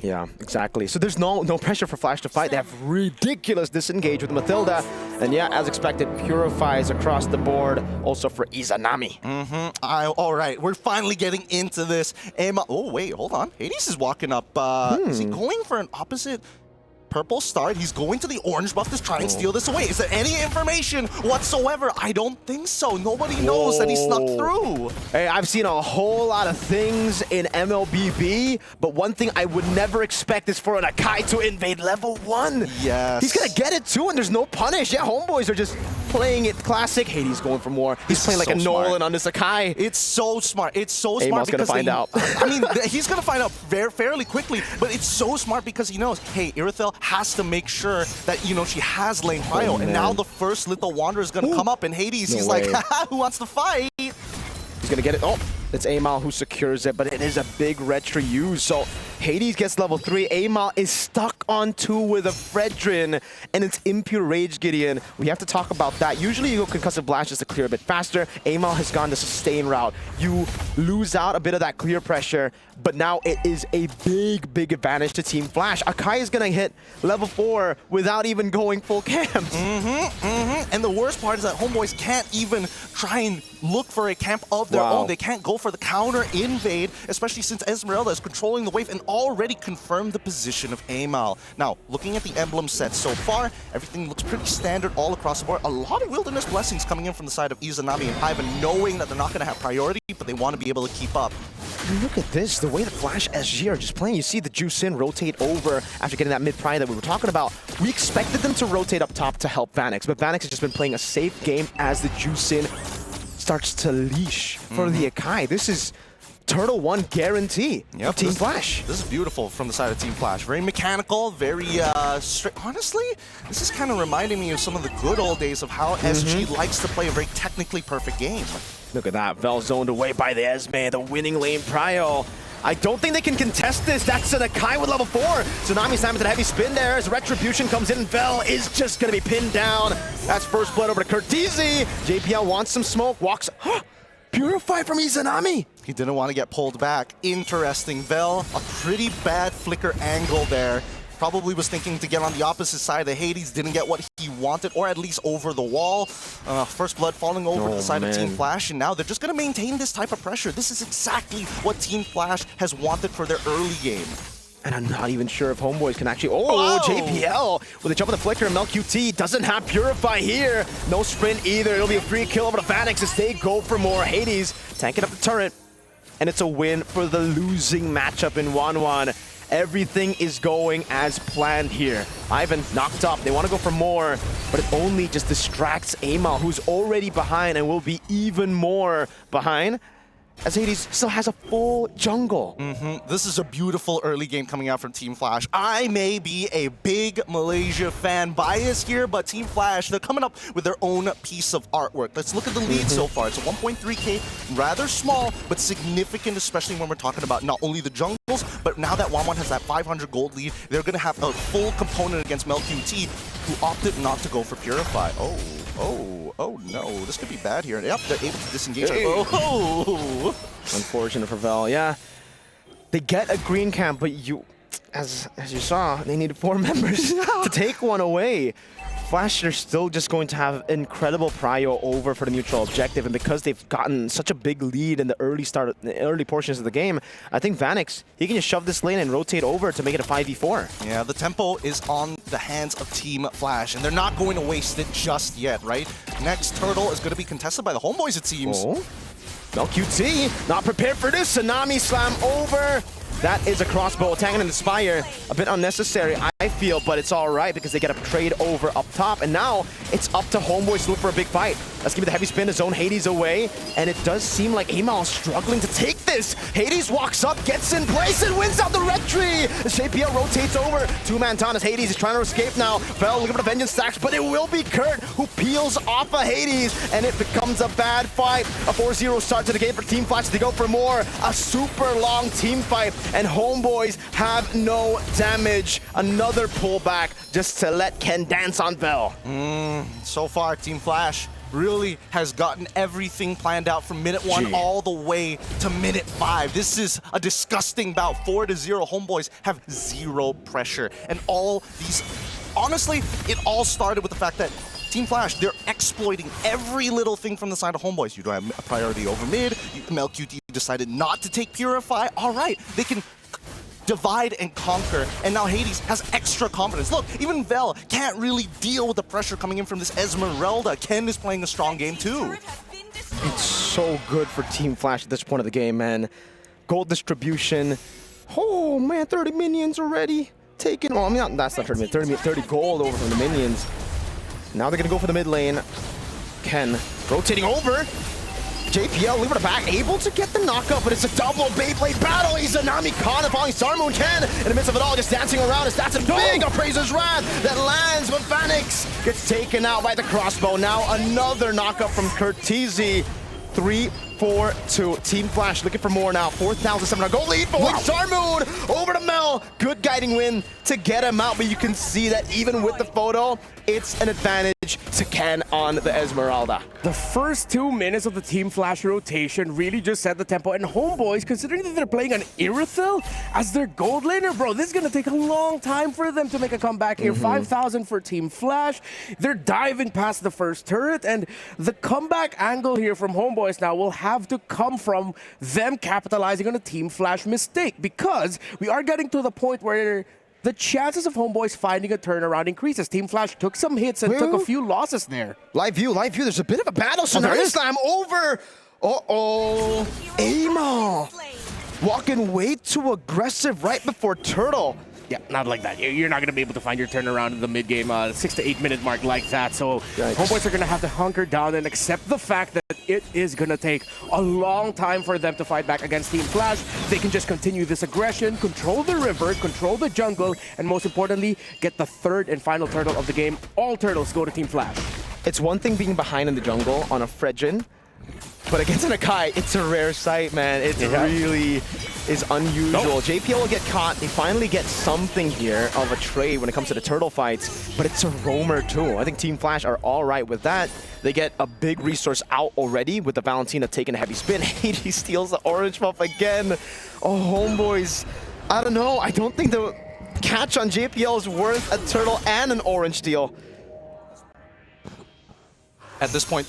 Yeah, exactly. So there's no pressure for Flash to fight. They have ridiculous disengage with Mathilda. And yeah, as expected, purifies across the board. Also for Izanami. All right, we're finally getting into this. Oh, wait, hold on. Hades is walking up. Is he going for an opposite purple start? He's going to the orange buff to try and steal this away. Is there any information whatsoever? I don't think so. Nobody knows that he snuck through. Hey, I've seen a whole lot of things in MLBB, but one thing I would never expect is for an Akai to invade level 1. Yes. He's gonna get it too, and there's no punish. Yeah, HomeBois are just playing it classic. Hades going for more. He's playing like a Nolan on this Akai. It's so smart. It's so smart because gonna find out. I mean, he's gonna find out fairly quickly, but it's so smart because he knows, hey, Irithel has to make sure that, you know, she has lane prio, and now the first Lethal Wanderer is gonna come up, and Hades, he's like, haha, who wants to fight? He's gonna get it. Oh, it's Amal who secures it, but it is a big retro use. So Hades gets level 3. Amal is stuck on 2 with a Fredrin, and it's Impure Rage Gideon. We have to talk about that. Usually you go Concussive Blast just to clear a bit faster. Amal has gone the sustain route. You lose out a bit of that clear pressure, but now it is a big advantage to Team Flash. Akai is gonna hit level 4 without even going full camps. And the worst part is that HomeBois can't even try and look for a camp of their own. They can't go for the counter invade, especially since Esmeralda is controlling the wave and already confirmed the position of Amal. Now, looking at the emblem set so far, everything looks pretty standard all across the board. A lot of Wilderness Blessings coming in from the side of Izanami and Ivan, knowing that they're not going to have priority, but they want to be able to keep up. Look at this, the way the Flash SG are just playing. You see the Juice in rotate over after getting that mid-pry that we were talking about. We expected them to rotate up top to help Vanix, but Vanix has just been playing a safe game as the Juice in starts to leash for the Akai. This is Turtle 1 guarantee of Team Flash. This is beautiful from the side of Team Flash. Very mechanical, very strict. Honestly, this is kind of reminding me of some of the good old days of how SG likes to play a very technically perfect game. Look at that, Vel zoned away by the Esme, the winning lane prio. I don't think they can contest this. That's an Akai with level 4. Tsunami Sam with a heavy spin there as Retribution comes in. Vel is just going to be pinned down. That's first blood over to Curtizi. JPL wants some smoke, walks. Purify from Izanami. He didn't want to get pulled back. Interesting. Vel, a pretty bad flicker angle there. Probably was thinking to get on the opposite side of Hades, didn't get what he wanted, or at least over the wall. First blood falling over to the side of Team Flash, and now they're just going to maintain this type of pressure. This is exactly what Team Flash has wanted for their early game. And I'm not even sure if HomeBois can actually... Oh, JPL with a jump on the flicker. MelQT doesn't have Purify here. No sprint either. It'll be a free kill over to Vanix as they go for more. Hades tanking up the turret. And it's a win for the losing matchup in 1-1. Everything is going as planned here. Ivan knocked up. They want to go for more, but it only just distracts Amal, who's already behind and will be even more behind, as Hades still has a full jungle. This is a beautiful early game coming out from Team Flash. I may be a big Malaysia fan bias here, but Team Flash, they're coming up with their own piece of artwork. Let's look at the lead so far. It's a 1.3K, rather small, but significant, especially when we're talking about not only the jungles, but now that Wanwan has that 500 gold lead, they're going to have a full component against MelQT, who opted not to go for Purify. Oh no, this could be bad here. Yep, they're able to disengage. Unfortunate for Vel, yeah. They get a green camp, but as you saw, they needed 4 members to take one away. Flash are still just going to have incredible prio over for the neutral objective, and because they've gotten such a big lead in the early portions of the game, I think Vanix, he can just shove this lane and rotate over to make it a 5v4. Yeah, the tempo is on the hands of Team Flash, and they're not going to waste it just yet, right? Next turtle is going to be contested by the HomeBois, it seems. MelQT, not prepared for this. Tsunami Slam over. That is a crossbow attacking in the Spire. A bit unnecessary, I feel, but it's all right because they get a trade over up top. And now it's up to HomeBois to look for a big fight. Let's give it the heavy spin to zone Hades away. And it does seem like Amal is struggling to take this. Hades walks up, gets in place, and wins out the red tree. The JPL rotates over. Two-man taunt as Hades is trying to escape now. Fell looking for the vengeance stacks, but it will be Kurt who peels off of Hades. And it becomes a bad fight. A 4-0 start to the game for Team Flash. They go for more. A super long team fight. And HomeBois have no damage. Another pullback just to let Ken dance on Vel. So far, Team Flash really has gotten everything planned out from minute 1 all the way to minute 5. This is a disgusting bout. 4-0. HomeBois have 0 pressure. And all these... Honestly, it all started with the fact that Team Flash, they're exploiting every little thing from the side of HomeBois. You don't have a priority over mid. MLQT decided not to take Purify. All right, they can divide and conquer, and now Hades has extra confidence. Look, even Vel can't really deal with the pressure coming in from this Esmeralda. Ken is playing a strong game too. It's so good for Team Flash at this point of the game, man. Gold distribution. Oh, man, 30 minions already taken. Well, I mean, that's not 30 gold over from the minions. Now they're going to go for the mid lane. Ken rotating over. JPL, leave it back, able to get the knockup, but it's a double Beyblade battle. Izanami Khan following Starmoon. Ken, in the midst of it all, just dancing around. That's a big Appraiser's Wrath that lands, but Phoenix gets taken out by the crossbow. Now another knockup from Curtizi. 3-4-2. Team Flash looking for more now. 4,700 gold lead for Starmoon over to Mel. Good guiding win to get him out, but you can see that even with the photo, it's an advantage to Ken on the Esmeralda. The first 2 minutes of the Team Flash rotation really just set the tempo. And HomeBois, considering that they're playing an Irithyll as their gold laner, bro, this is going to take a long time for them to make a comeback here. 5,000 for Team Flash. They're diving past the first turret, and the comeback angle here from HomeBois now will have to come from them capitalizing on a Team Flash mistake, because we are getting to the point where the chances of HomeBois finding a turnaround increases. Team Flash took some hits and took a few losses there. Live view. There's a bit of a battle. So there is Slam over. Uh-oh. Amal walking way too aggressive right before Turtle. Yeah, not like that. You're not going to be able to find your turnaround in the mid-game 6 to 8 minute mark like that. So HomeBois are going to have to hunker down and accept the fact that it is going to take a long time for them to fight back against Team Flash. They can just continue this aggression, control the river, control the jungle, and most importantly, get the third and final turtle of the game. All turtles go to Team Flash. It's one thing being behind in the jungle on a Fredjin, but against an Akai, it's a rare sight, man. It really is unusual. JPL will get caught. They finally get something here of a trade when it comes to the turtle fights, but it's a roamer too. I think Team Flash are all right with that. They get a big resource out already with the Valentina taking a heavy spin. Hades steals the orange buff again. Oh, HomeBois. I don't know. I don't think the catch on JPL is worth a turtle and an orange steal. At this point,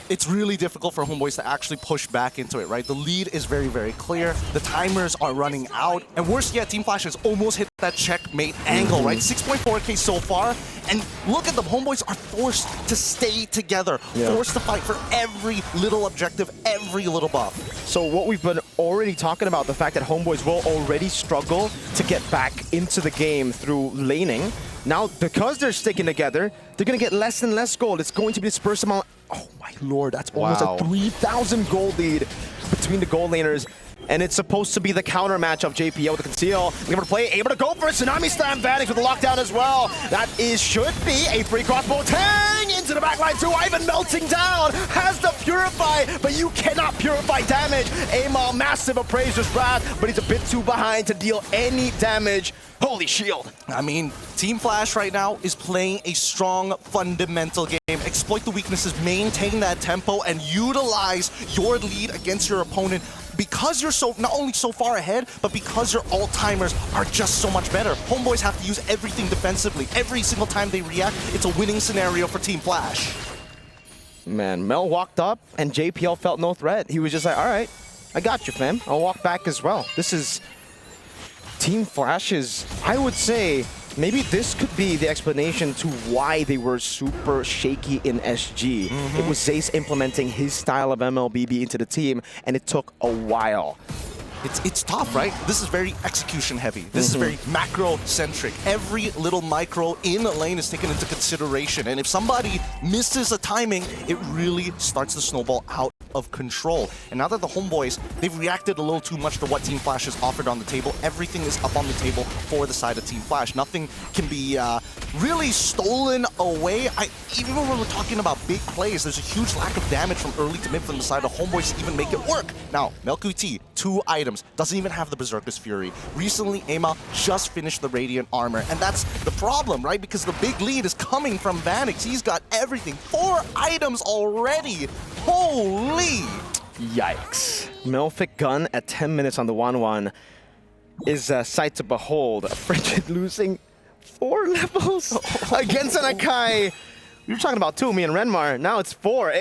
it's really difficult for HomeBois to actually push back into it, right? The lead is very, very clear. The timers are running out. And worse yet, Team Flash has almost hit that checkmate angle, right? 6.4k so far. And look at them. HomeBois are forced to stay together, forced to fight for every little objective, every little buff. So what we've been already talking about, the fact that HomeBois will already struggle to get back into the game through laning. Now, because they're sticking together, they're going to get less and less gold. It's going to be dispersed among... Oh my lord, that's almost a 3,000 gold lead between the gold laners. And it's supposed to be the counter match of JPL with the conceal. Able to play, able to go for a Tsunami Slam Vanish with the lockdown as well. That should be a free crossbow. Tang into the backline too. Ivan melting down. Has the Purify, but you cannot purify damage. Amal, massive Appraiser's Wrath, but he's a bit too behind to deal any damage. Holy shield. I mean, Team Flash right now is playing a strong fundamental game. Exploit the weaknesses, maintain that tempo, and utilize your lead against your opponent. Because you're not only so far ahead, but because your all-timers are just so much better. HomeBois have to use everything defensively. Every single time they react, it's a winning scenario for Team Flash. Man, Mel walked up and JPL felt no threat. He was just like, all right, I got you, fam. I'll walk back as well. This is Team Flash's, I would say, maybe this could be the explanation to why they were super shaky in SG. It was Zace implementing his style of MLBB into the team, and it took a while. It's tough, right? This is very execution heavy. This is very macro-centric. Every little micro in a lane is taken into consideration. And if somebody misses a timing, it really starts to snowball out of control. And now that the HomeBois, they've reacted a little too much to what Team Flash has offered on the table. Everything is up on the table for the side of Team Flash. Nothing can be really stolen away. Even when we're talking about big plays, there's a huge lack of damage from early to mid from the side of HomeBois to even make it work. Now, MLBB, 2 items, doesn't even have the Berserker's Fury. Recently, Amal just finished the Radiant Armor, and that's the problem, right? Because the big lead is coming from Vanix. He's got everything. 4 items already. Holy! Yikes. Melfic gun at 10 minutes on the 1-1 is a sight to behold. Frigid losing 4 levels against an Akai. You're talking about 2, me and Renmar. Now it's 4.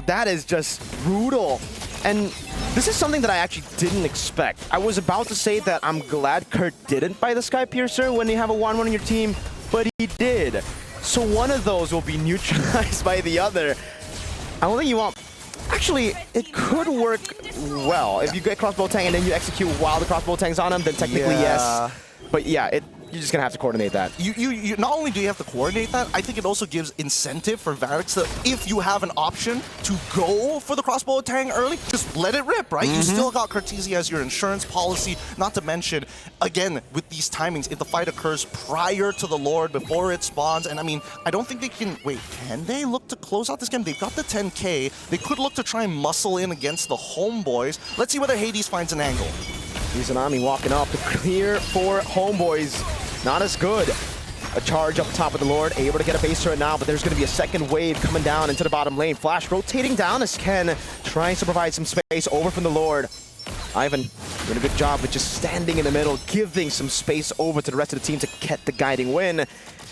That is just brutal. And this is something that I actually didn't expect. I was about to say that I'm glad Kurt didn't buy the Sky Piercer when you have a 1-1 on your team, but he did. So one of those will be neutralized by the other. I don't think you want... Actually, it could work well. If you get crossbow tang and then you execute while the crossbow tang's on him, then technically yes. But yeah, you're just gonna have to coordinate that. You not only do you have to coordinate that, I think it also gives incentive for Vanix that if you have an option to go for the crossbow tang early, just let it rip, right? You still got Cartesia as your insurance policy, not to mention, again, with these timings, if the fight occurs prior to the Lord, before it spawns, and I mean, I don't think they can, wait, can they look to close out this game? They've got the 10K, they could look to try and muscle in against the HomeBois. Let's see whether Hades finds an angle. Izanami walking up to clear for HomeBois. Not as good. A charge up top of the Lord, able to get a base turret now, but there's going to be a second wave coming down into the bottom lane. Flash rotating down as Ken tries to provide some space over from the Lord. Ivan doing a good job with just standing in the middle, giving some space over to the rest of the team to get the guiding win.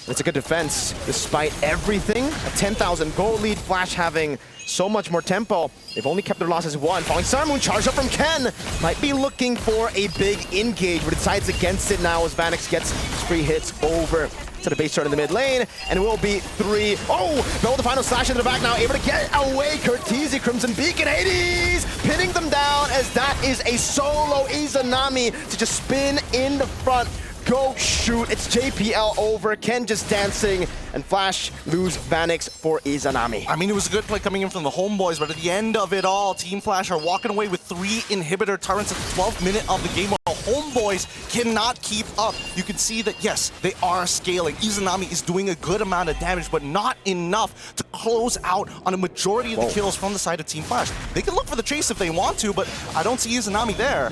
It's a good defense despite everything. A 10,000 gold lead, Flash having so much more tempo. They've only kept their losses 1. Falling Star Moon charge up from Ken. Might be looking for a big engage, but decides against it now as Vanix gets free hits over to the base turn in the mid lane, and it will be 3. Oh, Bell the final slash into the back now, able to get away. Curtizi, Crimson Beacon, Hades pinning them down as that is a solo Izanami to just spin in the front. Go shoot, it's JPL over, Ken just dancing, and Flash lose Vanix for Izanami. I mean, it was a good play coming in from the HomeBois, but at the end of it all, Team Flash are walking away with 3 inhibitor turrets at the 12th minute of the game. While HomeBois cannot keep up. You can see that, yes, they are scaling. Izanami is doing a good amount of damage, but not enough to close out on a majority of the kills from the side of Team Flash. They can look for the chase if they want to, but I don't see Izanami there.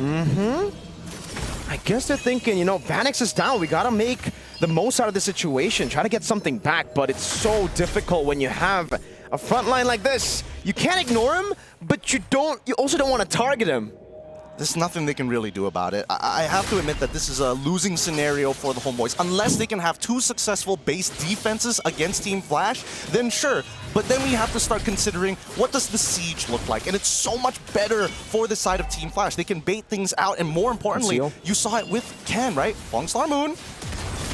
I guess they're thinking, you know, Vanix is down. We gotta make the most out of the situation. Try to get something back, but it's so difficult when you have a front line like this. You can't ignore him, but you also don't want to target him. There's nothing they can really do about it. I have to admit that this is a losing scenario for the HomeBois. Unless they can have 2 successful base defenses against Team Flash, then sure. But then we have to start considering, what does the siege look like? And it's so much better for the side of Team Flash. They can bait things out, and more importantly, you saw it with Ken, right? Falling Star Moon.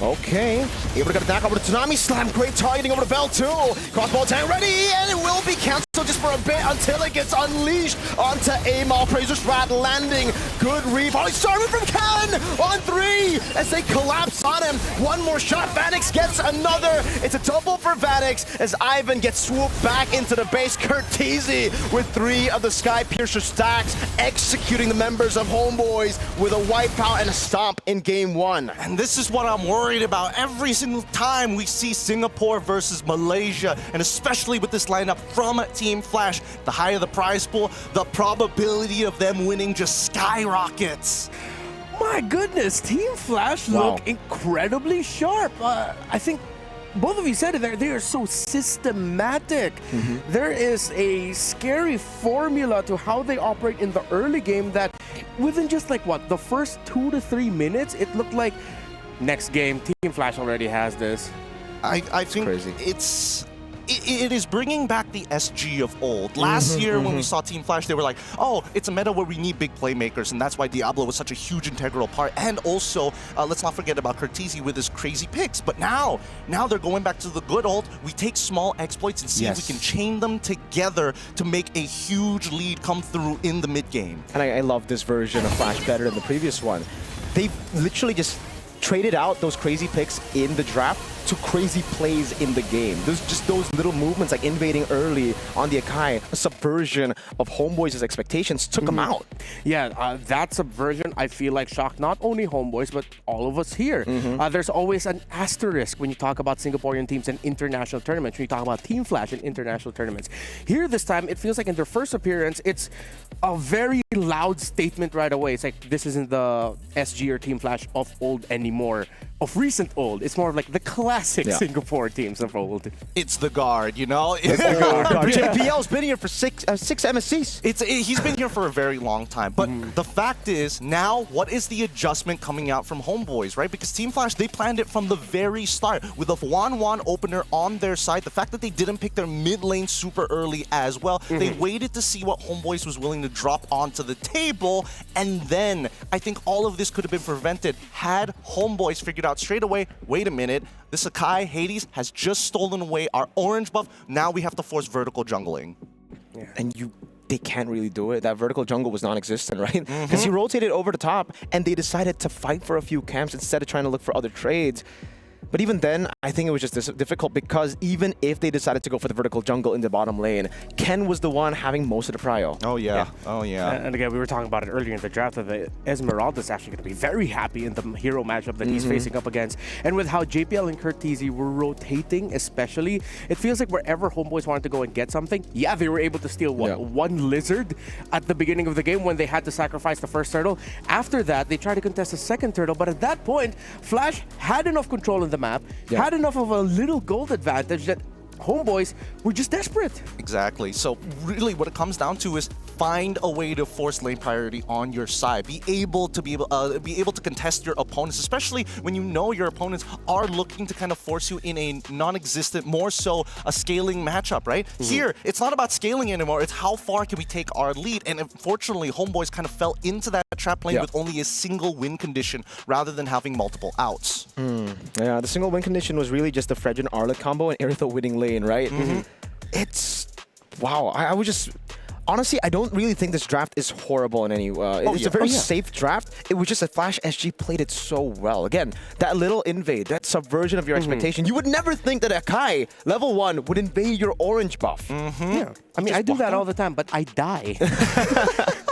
Okay, able to get a knock over to Tsunami Slam. Great targeting over to Bell too. Crossbow tank ready, and it will be canceled just for a bit until it gets unleashed onto Amal. Prazer Strat landing. Good read. Falling Star from Ken on 3 as they collapse on him. One more shot. Vanix gets another. It's a double for Vanix as Ivan gets swooped back into the base. Curtizi with 3 of the Sky Piercer stacks, executing the members of HomeBois with a wipeout and a stomp in game 1. And this is what I'm worried about every single time we see Singapore versus Malaysia, and especially with this lineup from Team Flash. The higher the prize pool, the probability of them winning just skyrockets. My goodness, Team Flash look incredibly sharp. I think both of you said it there, they are so systematic. There is a scary formula to how they operate in the early game that within just like what, the first 2 to 3 minutes, it looked like next game, Team Flash already has this. I think crazy. It is bringing back the SG of old. Last year when we saw Team Flash, they were like, oh, it's a meta where we need big playmakers, and that's why Diablo was such a huge integral part. And also, let's not forget about Curtizi with his crazy picks. But now they're going back to the good old, we take small exploits and see if we can chain them together to make a huge lead come through in the mid game. And I love this version of Flash better than the previous one. They've literally just traded out those crazy picks in the draft to crazy plays in the game. There's just those little movements like invading early on the Akai, a subversion of HomeBois' expectations took them out. Yeah, that subversion, I feel like, shocked not only HomeBois, but all of us here. There's always an asterisk when you talk about Singaporean teams and international tournaments, when you talk about Team Flash and international tournaments. Here this time, it feels like in their first appearance, it's a very loud statement right away. It's like, this isn't the SG or Team Flash of old anymore. Of recent old. It's more of like the classic Singapore teams of old. It's the guard, you know? It's the guard. JPL's been here for six MSCs. He's been here for a very long time. But the fact is, now, what is the adjustment coming out from HomeBois, right? Because Team Flash, they planned it from the very start. With a 1-1 opener on their side, the fact that they didn't pick their mid lane super early as well, they waited to see what HomeBois was willing to drop onto the table. And then, I think all of this could have been prevented had HomeBois figured out straight away, wait a minute, this Akai Hades has just stolen away our orange buff. Now we have to force vertical jungling. Yeah. And they can't really do it. That vertical jungle was non-existent, right? Because he rotated over the top, and they decided to fight for a few camps instead of trying to look for other trades. But even then, I think it was just difficult because even if they decided to go for the vertical jungle in the bottom lane, Ken was the one having most of the prio. Oh, yeah. Oh, yeah. And again, we were talking about it earlier in the draft that the Esmeralda is actually going to be very happy in the hero matchup that he's facing up against. And with how JPL and Curtizi were rotating especially, it feels like wherever HomeBois wanted to go and get something, yeah, they were able to steal one lizard at the beginning of the game when they had to sacrifice the first turtle. After that, they tried to contest the second turtle, but at that point, Flash had enough control in the map, had enough of a little gold advantage that HomeBois were just desperate. Exactly. So really what it comes down to is find a way to force lane priority on your side. Be able to contest your opponents, especially when you know your opponents are looking to kind of force you in a non-existent, more so a scaling matchup, right? Here, it's not about scaling anymore. It's how far can we take our lead. And unfortunately, HomeBois kind of fell into that trap lane with only a single win condition rather than having multiple outs. Yeah, the single win condition was really just the Fredrin Arlet combo and Iritha winning lane, right? It's wow. I would just honestly, I don't really think this draft is horrible in any way. It's a very safe draft. It was just that Flash SG played it so well. Again, that little invade, that subversion of your expectation. You would never think that Akai, level 1, would invade your orange buff. Yeah. I mean, I do that all the time, but I die.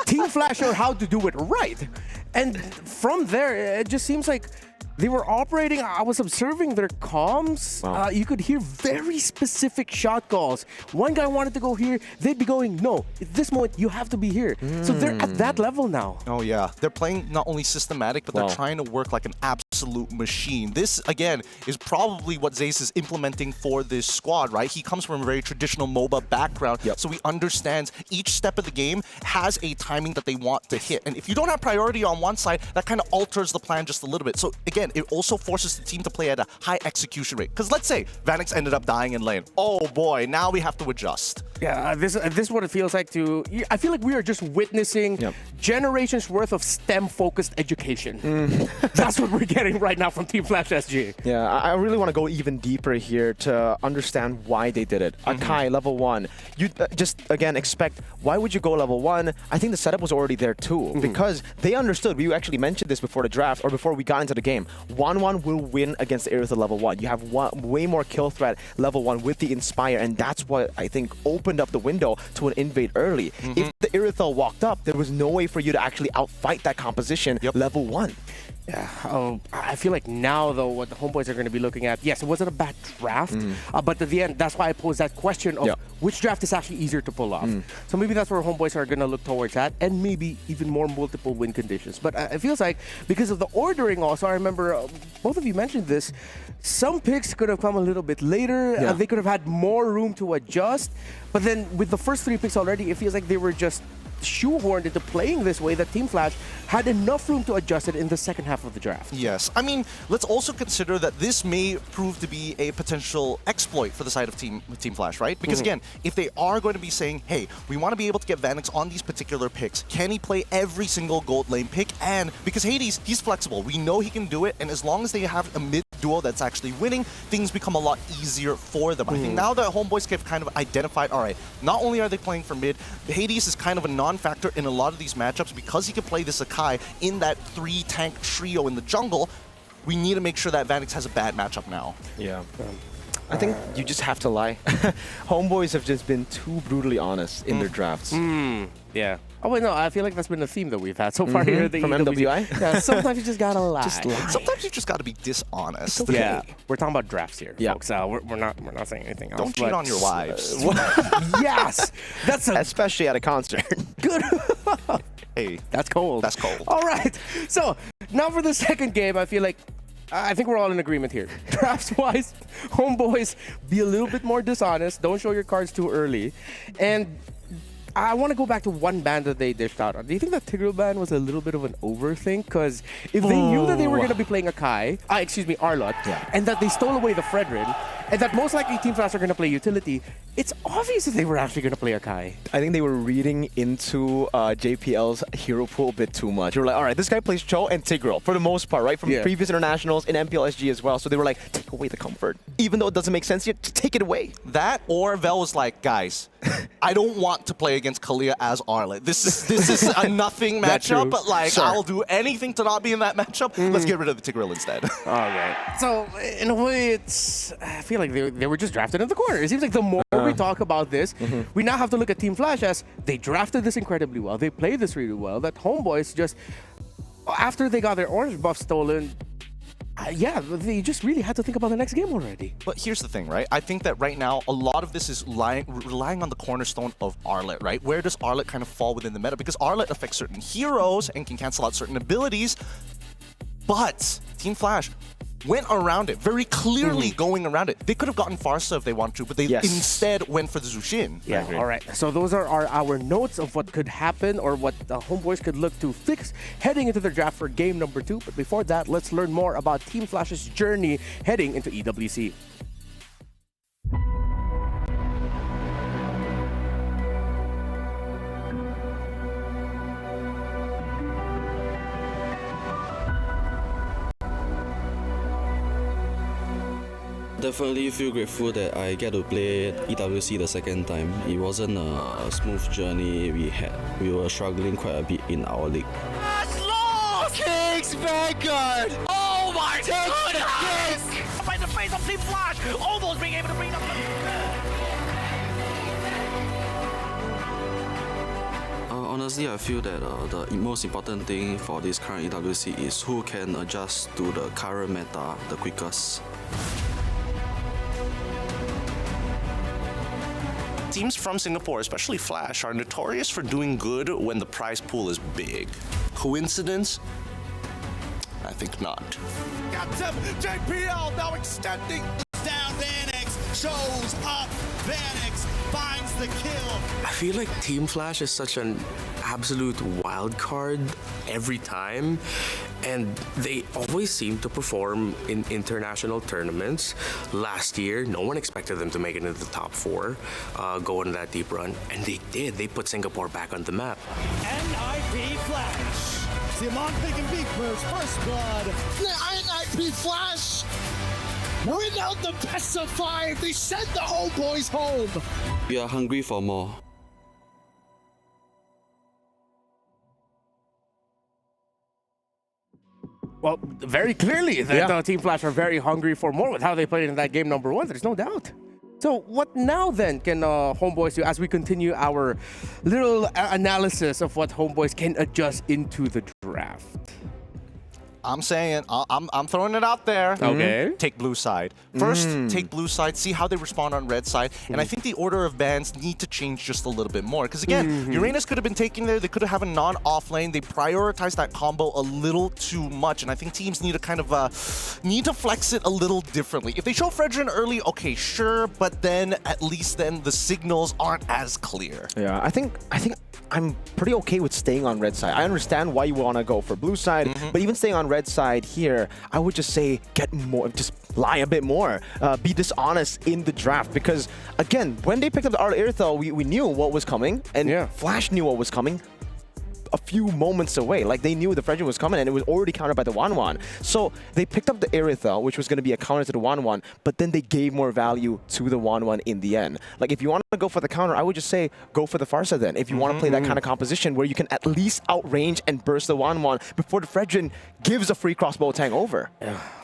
Team Flash know how to do it right. And from there, it just seems like they were operating. I was observing their comms. You could hear very specific shot calls. One guy wanted to go here. They'd be going, no, at this moment, you have to be here. So they're at that level now. Oh, yeah. They're playing not only systematic, but they're trying to work like an absolute machine. This, again, is probably what Zace is implementing for this squad, right? He comes from a very traditional MOBA background, so he understands each step of the game has a timing that they want to hit. And if you don't have priority on one side, that kind of alters the plan just a little bit. So, again, it also forces the team to play at a high execution rate. Because let's say Vanix ended up dying in lane. Oh boy, now we have to adjust. Yeah, this is what it feels like to... I feel like we are just witnessing generations worth of STEM-focused education. That's what we're getting right now from Team Flash SG. Yeah, I really want to go even deeper here to understand why they did it. Akai, level 1. You just, again, expect, why would you go level 1? I think the setup was already there too, because they understood, we actually mentioned this before the draft, or before we got into the game, 1-1 will win against the Iritha level 1. You have way more kill threat level 1 with the Inspire, and that's what I think opened up the window to an invade early. If the Iritha walked up, there was no way for you to actually outfight that composition level 1. Yeah, I feel like now, though, what the HomeBois are going to be looking at, yes, it wasn't a bad draft, but at the end, that's why I posed that question of which draft is actually easier to pull off. So maybe that's where HomeBois are going to look towards that, and maybe even more multiple win conditions. But it feels like, because of the ordering also, I remember both of you mentioned this, some picks could have come a little bit later, they could have had more room to adjust, but then with the first 3 picks already, it feels like they were just shoehorned into playing this way that Team Flash had enough room to adjust it in the second half of the draft. Yes. I mean, let's also consider that this may prove to be a potential exploit for the side of Team Flash, right? Because again, if they are going to be saying, hey, we want to be able to get Vanix on these particular picks, can he play every single gold lane pick? And because Hades, he's flexible. We know he can do it, and as long as they have a mid duo that's actually winning, things become a lot easier for them. I think now that HomeBois have kind of identified, all right, not only are they playing for mid, Hades is kind of a non-factor in a lot of these matchups because he can play this Akai in that 3-tank trio in the jungle. we need to make sure that Vanix has a bad matchup now. Yeah. I think you just have to lie. HomeBois have just been too brutally honest in their drafts. Yeah. Oh, wait, no, I feel like that's been a theme that we've had so far here at the From EWC. MWI? Yeah, sometimes you just gotta lie. Just lie. Sometimes you just got to be dishonest. okay. Yeah, we're talking about drafts here, Yeah. folks. We're not saying anything else. Don't cheat but- on your wives. Yes, that's a Especially at a concert. good. Hey, That's cold. that's cold. All right. So now for the second game, I feel like I think we're all in agreement here. Drafts-wise, HomeBois, be a little bit more dishonest. Don't show your cards too early. And I want to go back to one ban that they dished out on. Do you think that Tigreal ban was a little bit of an overthink? Because if they knew that they were going to be playing a Arlott, and that they stole away the Fredrin, and that most likely Team Flash are going to play utility, it's obvious that they were actually going to play a Kai. I think they were reading into JPL's hero pool a bit too much. They were like, all right, this guy plays Cho and Tigreal for the most part, right? From previous internationals in MPLSG as well. So they were like, take away the comfort. Even though it doesn't make sense yet, just take it away. That or Vel was like, guys, I don't want to play against Kalia as Arlott. This is a nothing matchup, but like I'll do anything to not be in that matchup. Let's get rid of the Tigreal instead. All right. So in a way, I feel like they were just drafted in the corner. It seems like the more we talk about this, we now have to look at Team Flash as they drafted this incredibly well. They played this really well. That HomeBois just, after they got their orange buff stolen, yeah, they just really had to think about the next game already. But here's the thing, right? I think that right now, a lot of this is relying on the cornerstone of Arlott, right? Where does Arlott kind of fall within the meta? Because Arlott affects certain heroes and can cancel out certain abilities, but Team Flash went around it, very clearly going around it. They could have gotten Farsa if they wanted to, but they instead went for the Zushin. Yeah, all right. So those are our notes of what could happen or what the HomeBois could look to fix heading into their draft for game number 2. But before that, let's learn more about Team Flash's journey heading into EWC. Definitely feel grateful that I get to play EWC the second time. It wasn't a smooth journey we had. We were struggling quite a bit in our league. Takes Vanguard! Oh my goodness! By the face of Team Flash, almost being able to bring up Honestly, I feel that the most important thing for this current EWC is who can adjust to the current meta the quickest. Teams from Singapore, especially Flash, are notorious for doing good when the prize pool is big. Coincidence? I think not. Captain JPL now extending down. Vanix shows up. Vanix finds the kill. I feel like Team Flash is such an absolute wild card every time, and they always seem to perform in international tournaments. Last year, no one expected them to make it into the top 4, go on that deep run, and they did. They put Singapore back on the map. NIP Flash. Simon picking Big Bird's first blood. The NIP Flash win out the best of 5. They send the HomeBois home. We are hungry for more. Well, very clearly that Team Flash are very hungry for more with how they played in that game number 1. There's no doubt. So what now then can HomeBois do as we continue our little analysis of what HomeBois can adjust into the draft? I'm saying, I'm throwing it out there. Okay. Take blue side. First, take blue side, see how they respond on red side. And I think the order of bans need to change just a little bit more. Because again, Uranus could have been taken there. They could have a non-off lane. They prioritized that combo a little too much. And I think teams need to kind of, need to flex it a little differently. If they show Fredrin early, okay, sure. But then, at least then, the signals aren't as clear. Yeah, I think I'm pretty okay with staying on red side. I understand why you want to go for blue side, but even staying on red side here, I would just say get more, just lie a bit more, be dishonest in the draft. Because again, when they picked up the Irithyll, we knew what was coming, and Flash knew what was coming. a few moments away. Like, they knew the Fredrin was coming, and it was already countered by the 1-1. So they picked up the Irithel, which was going to be a counter to the 1-1, but then they gave more value to the 1-1 in the end. Like, if you want to go for the counter, I would just say go for the Farsa then. If you want to play that kind of composition where you can at least outrange and burst the 1-1 before the Fredrin gives a free crossbow tank over.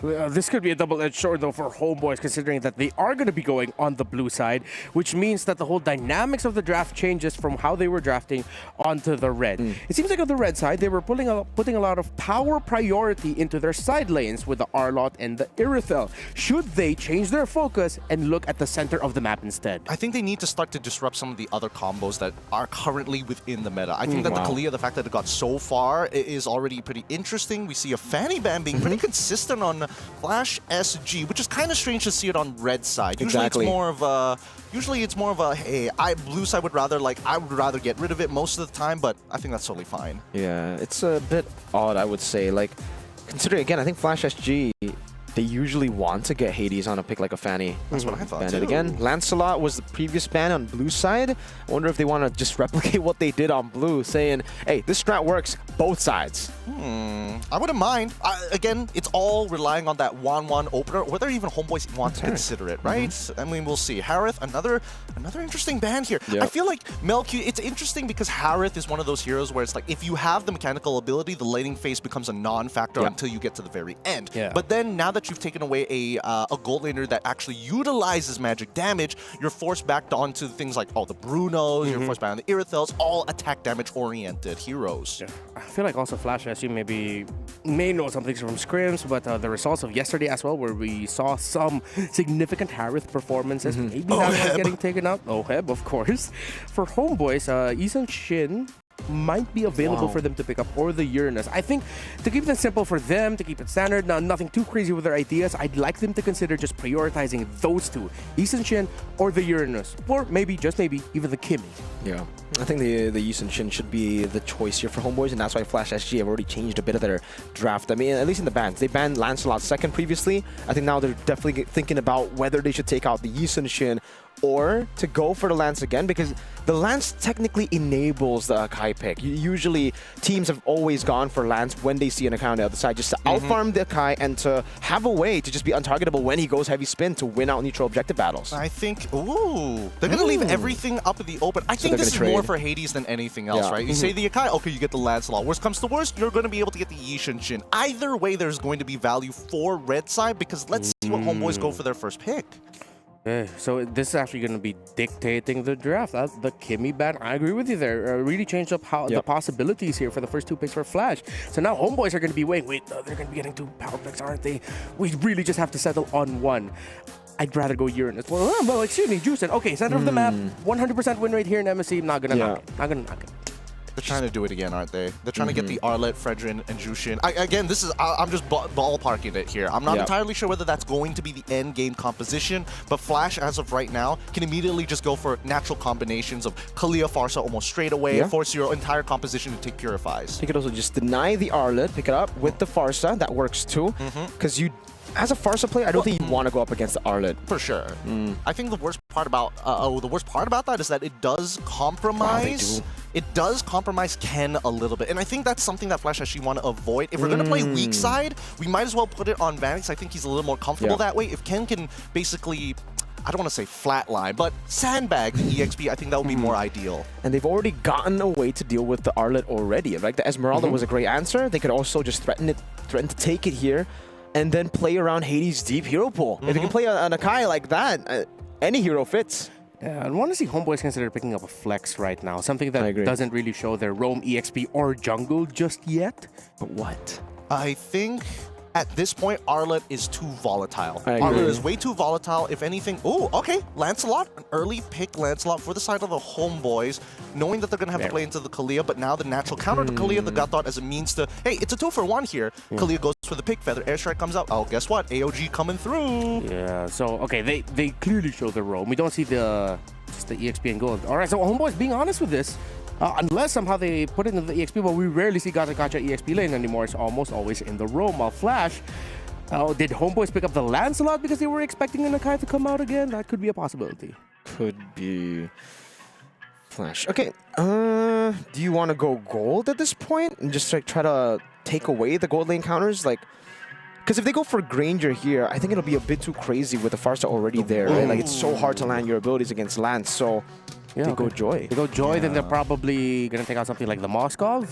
This could be a double-edged sword, though, for HomeBois, considering that they are going to be going on the blue side, which means that the whole dynamics of the draft changes from how they were drafting onto the red. It seems like on the red side, they were putting a lot of power priority into their side lanes with the Arlott and the Irithel. Should they change their focus and look at the center of the map instead? I think they need to start to disrupt some of the other combos that are currently within the meta. I think that the Kalia, the fact that it got so far, is already pretty interesting. We see a Fanny Ban being pretty consistent on Flash SG, which is kind of strange to see it on red side. Usually it's more of a hey, blue side would rather I would rather get rid of it most of the time, but I think that's totally fine. Yeah, it's a bit odd, I would say. Like, considering again, I think Flash SG, they usually want to get Hades on a pick like a Fanny. That's what I thought Ban too. it again. Lancelot was the previous ban on blue side. I wonder if they want to just replicate what they did on blue, saying, hey, this strat works both sides. I wouldn't mind. Again, it's all relying on that 1-1 opener, whether even HomeBois want to consider it, right? I mean, we'll see. Harith, another interesting ban here. Yep. I feel like Melq, it's interesting because Harith is one of those heroes where it's like, if you have the mechanical ability, the laning phase becomes a non-factor until you get to the very end. But then, now that you've taken away a gold laner that actually utilizes magic damage, you're forced back onto things like, the Brunos, you're forced back on the Irithels, all attack damage-oriented heroes. I feel like also Flash SU may know some things from scrims, but the results of yesterday as well, where we saw some significant Harith performances, maybe that one's getting taken out. Heb, of course. For HomeBois, Isan Shin might be available for them to pick up, or the Uranus. I think to keep it simple for them, to keep it standard, nothing too crazy with their ideas, I'd like them to consider just prioritizing those two, Isan Shin or the Uranus, or maybe, just maybe, even the Kimmy. Yeah, I think the Isan Shin should be the choice here for HomeBois, and that's why Flash SG have already changed a bit of their draft. I mean, at least in the bans. They banned Lancelot second previously. I think now they're definitely thinking about whether they should take out the Isan Shin or to go for the Lance again, because the Lance technically enables the Akai pick. Usually, teams have always gone for Lance when they see an Akai on the other side, just to outfarm the Akai and to have a way to just be untargetable when he goes heavy spin to win out neutral objective battles. I think, they're going to leave everything up in the open. I think this is more for Hades than anything else, right? You say the Akai, okay, you get the Lancelot. Worst comes to worst, you're going to be able to get the Yishin Shin. Either way, there's going to be value for red side, because let's see what HomeBois go for their first pick. Okay, so this is actually going to be dictating the draft. The Kimmy ban, I agree with you there. Really changed up how the possibilities here for the first two picks for Flash. So now HomeBois are going to be wait, they're going to be getting two power picks, aren't they? We really just have to settle on one. I'd rather go Uranus. Well, excuse me, Juicin. Okay, center of the map, 100% win rate here in MSC. Not going to knock it. Not going to knock it. They're trying to do it again, aren't they? They're trying to get the Arlott, Fredrin, and Jushin. Again, I'm just ballparking it here. I'm not entirely sure whether that's going to be the end game composition, but Flash, as of right now, can immediately just go for natural combinations of Kalia Farsa almost straight away and force your entire composition to take Purifies. You could also just deny the Arlott, pick it up with the Farsa. That works too, because as a Farsa player, I don't think you want to go up against the Arlott. For sure. I think the worst part about that is that it does compromise. It does compromise Ken a little bit, and I think that's something that Flash actually want to avoid. If we're going to play weak side, we might as well put it on Vanix. I think he's a little more comfortable that way. If Ken can basically, I don't want to say flatline, but sandbag the EXP, I think that would be more ideal. And they've already gotten a way to deal with the Arlott already. Like the Esmeralda was a great answer. They could also just threaten to take it here, and then play around Hades' deep hero pool. If you can play an Akai like that, any hero fits. Yeah, I want to see HomeBois consider picking up a flex right now. Something that doesn't really show their roam, EXP, or jungle just yet. But what? I think at this point, Arlott is too volatile. Arlott is way too volatile. If anything, okay, Lancelot, an early pick Lancelot for the side of the HomeBois, knowing that they're going to have to play into the Kalia, but now the natural counter to Kalia, the God Thought as a means to, hey, it's a 2-for-1 here. Kalia goes for the pick feather, airstrike comes out. Oh, guess what? AOG coming through. Yeah, so, okay, they clearly show the roam. We don't see just the EXP and gold. All right, so HomeBois being honest with this, unless somehow they put it in the EXP, but we rarely see Gacha EXP lane anymore. It's almost always in the roam. While Flash, did HomeBois pick up the Lancelot because they were expecting an Akai to come out again? That could be a possibility. Could be. Flash. Okay. Do you want to go gold at this point and just like try to take away the gold lane counters? Like, because if they go for Granger here, I think it'll be a bit too crazy with the Farsa already there, right? Like, it's so hard to land your abilities against Lance. So they go Joy. They go Joy, then they're probably going to take out something like the Moskov.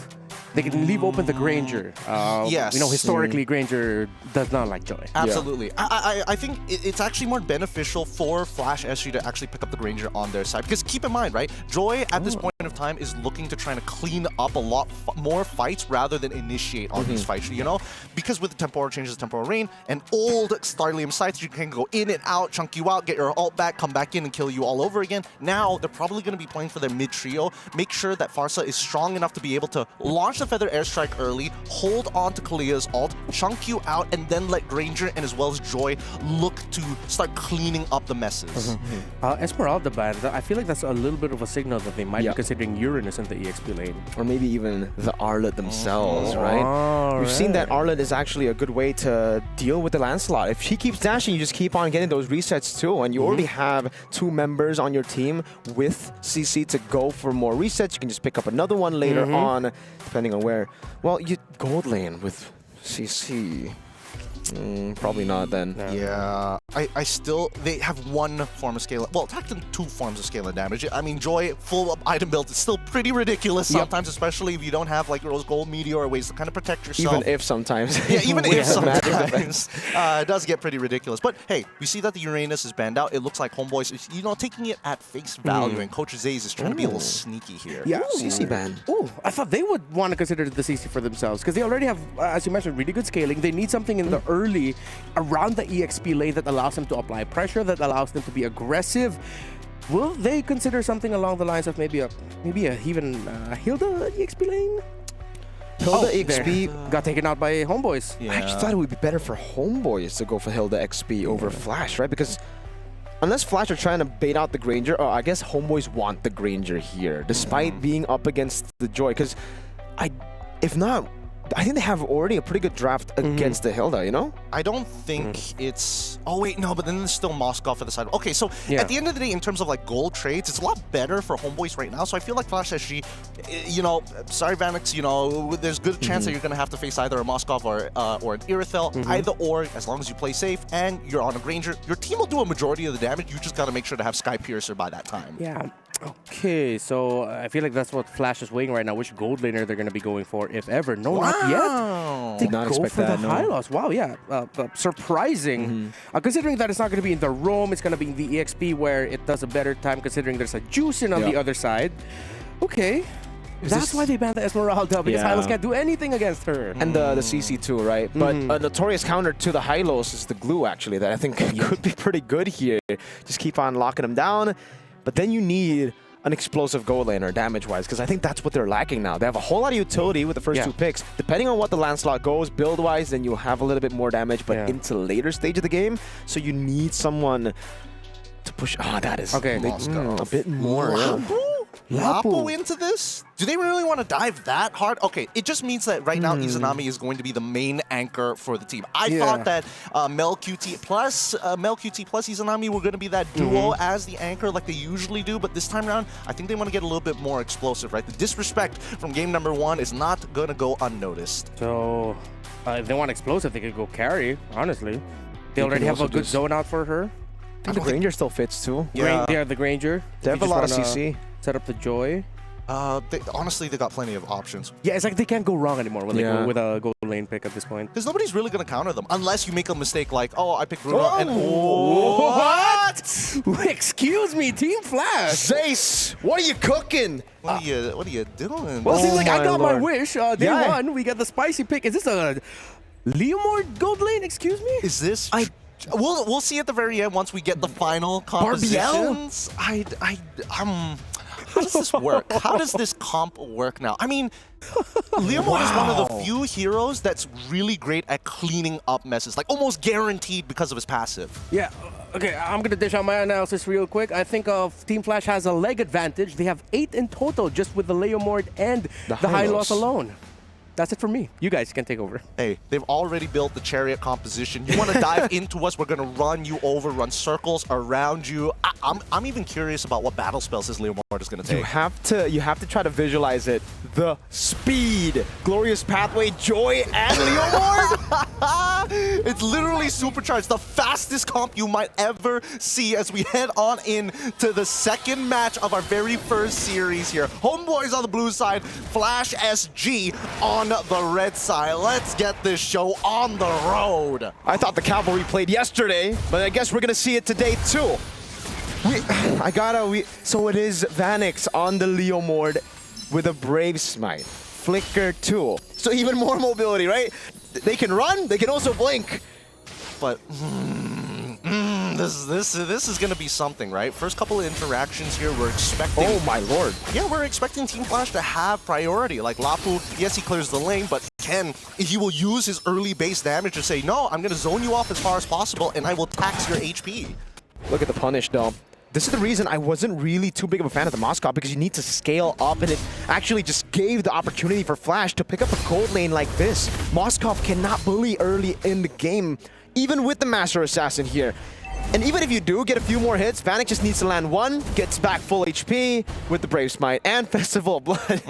They can leave open the Granger. Yes. You know, historically, Granger does not like Joy. Absolutely. I think it's actually more beneficial for Flash SG to actually pick up the Granger on their side. Because keep in mind, right, Joy at this point of time is looking to try to clean up a lot more fights rather than initiate on these fights, you know? Because with the temporal changes, temporal rain, and old Starlium sites, you can go in and out, chunk you out, get your ult back, come back in and kill you all over again. Now, they're probably going to be playing for their mid-trio. Make sure that Farsa is strong enough to be able to launch the Feather Airstrike early, hold on to Kalia's ult, chunk you out, and then let Granger and as well as Joy look to start cleaning up the messes. Esmeralda ban, I feel like that's a little bit of a signal that they might be considering Uranus in the EXP lane. Or maybe even the Arlet themselves, right? We've seen that Arlet is actually a good way to deal with the Lancelot. If she keeps dashing, you just keep on getting those resets too, and you already have 2 members on your team with CC to go for more resets. You can just pick up another one later on, depending on where. Well, you gold lane with CC. Probably not then. Yeah, I still, they have one form of scale, well, technically 2 forms of scale of damage. I mean, Joy, full item build is still pretty ridiculous sometimes, especially if you don't have like Rose Gold Meteor or ways to kind of protect yourself. Even if sometimes. Yeah, even if sometimes. It does get pretty ridiculous. But hey, we see that the Uranus is banned out. It looks like HomeBois is, you know, taking it at face value, and Coach Zaze is trying to be a little sneaky here. Yeah, CC ban. Oh, I thought they would want to consider the CC for themselves because they already have, as you mentioned, really good scaling. They need something in the early around the EXP lane that allows them to apply pressure, that allows them to be aggressive. Will they consider something along the lines of maybe a even Hilda EXP lane? Hilda XP got taken out by HomeBois. I actually thought it would be better for HomeBois to go for Hilda XP over Flash, right? Because unless Flash are trying to bait out the Granger, or I guess HomeBois want the Granger here, despite being up against the Joy. Because if not, I think they have already a pretty good draft against the Hilda, you know? I don't think it's... Oh, wait, no, but then there's still Moskov at the side. Okay, so at the end of the day, in terms of like gold trades, it's a lot better for HomeBois right now. So I feel like Flash SG, you know, sorry, Vanix, you know, there's good chance that you're going to have to face either a Moskov or an Irithel. Either or, as long as you play safe and you're on a Granger, your team will do a majority of the damage. You just got to make sure to have Sky Piercer by that time. Yeah. Okay, so I feel like that's what Flash is weighing right now. Which gold laner they're going to be going for, if ever. No, not yet. Did not expect that, the Hylos. Wow, yeah. Surprising. Considering that it's not going to be in the Roam, it's going to be in the EXP where it does a better time considering there's a Juicin on the other side. Okay. That's why they banned the Esmeralda, because Hylos can't do anything against her. And the CC too, right? But a notorious counter to the Hylos is the glue, actually, that I think could be pretty good here. Just keep on locking them down. But then you need an explosive gold laner damage-wise, because I think that's what they're lacking now. They have a whole lot of utility with the first 2 picks. Depending on what the Lancelot goes build-wise, then you'll have a little bit more damage, but into later stage of the game, so you need someone to push. Oh, that is a bit more. Lapo into this? Do they really want to dive that hard? Okay, it just means that right now Izanami is going to be the main anchor for the team. I thought that MelQT plus Izanami were going to be that duo as the anchor like they usually do, but this time around, I think they want to get a little bit more explosive, right? The disrespect from game number 1 is not going to go unnoticed. So, if they want explosive, they could go carry, honestly. They already have a good zone out for her. I think the Granger still fits too. Yeah, the Granger. They have a lot of CC. Set up the Joy. Honestly, they got plenty of options. Yeah, it's like they can't go wrong anymore when they go with a gold lane pick at this point. Because nobody's really going to counter them unless you make a mistake like, oh, I picked Bruno and... What? Excuse me, Team Flash. Zace, what are you cooking? What are you doing? Well, it seems like I got my wish. Day 1, we got the spicy pick. Is this a Leomord gold lane? Excuse me? Is this... We'll see at the very end once we get the final compositions. How does this work? How does this comp work now? I mean, Leomord is one of the few heroes that's really great at cleaning up messes, like almost guaranteed because of his passive. Yeah, okay, I'm going to dish out my analysis real quick. I think Team Flash has a leg advantage. They have 8 in total just with the Leomord and the Hylos alone. That's it for me. You guys can take over. Hey, they've already built the chariot composition. You want to dive into us, we're going to run you over, run circles around you. I'm even curious about what battle spells this Leomord is going to take. You have to try to visualize it. The speed, glorious pathway, joy, and Leomord. It's literally supercharged, the fastest comp you might ever see as we head on in to the second match of our very first series here. HomeBois on the blue side, Flash SG on the red side. Let's get this show on the road. I thought the Cavalry played yesterday, but I guess we're gonna see it today too. So it is Vanix on the Leomord with a Brave Smite. Flicker too. So even more mobility, right? They can run, they can also blink. But this is gonna be something, right? First couple of interactions here, we're expecting. Oh my lord! Yeah, we're expecting Team Flash to have priority. Like Lapu, yes, he clears the lane, but he will use his early base damage to say, no, I'm gonna zone you off as far as possible, and I will tax your HP. Look at the punish, though. This is the reason I wasn't really too big of a fan of the Moskov, because you need to scale up, and it actually just gave the opportunity for Flash to pick up a gold lane like this. Moskov cannot bully early in the game, even with the Master Assassin here. And even if you do get a few more hits, Vanek just needs to land one, gets back full HP with the Brave Smite and Festival of Blood.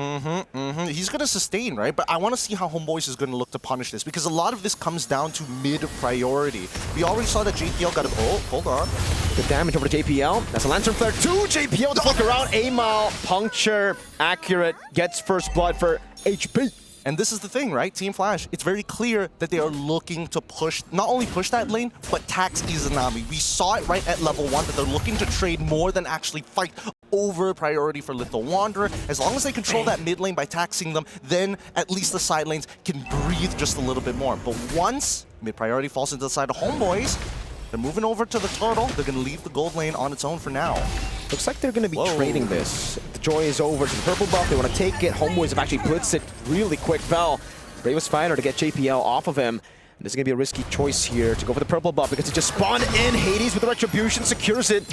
He's going to sustain, right? But I want to see how HomeBois is going to look to punish this, because a lot of this comes down to mid-priority. We already saw that JPL got a... Oh, hold on. The damage over to JPL. That's a Lantern Flare. 2 JPL to flick around. A-Mile, puncture, accurate, gets first blood for HP. And this is the thing, right? Team Flash, it's very clear that they are looking to push, not only push that lane, but tax Izanami. We saw it right at level 1 that they're looking to trade more than actually fight over priority for Little Wanderer. As long as they control that mid lane by taxing them, then at least the side lanes can breathe just a little bit more. But once mid priority falls into the side of HomeBois, they're moving over to the turtle. They're going to leave the gold lane on its own for now. Looks like they're going to be trading this. The Joy is over to the purple buff. They want to take it. HomeBois have actually blitzed it really quick. Vel, bravest fighter to get JPL off of him. And this is going to be a risky choice here to go for the purple buff because it just spawned in. Hades with the Retribution secures it.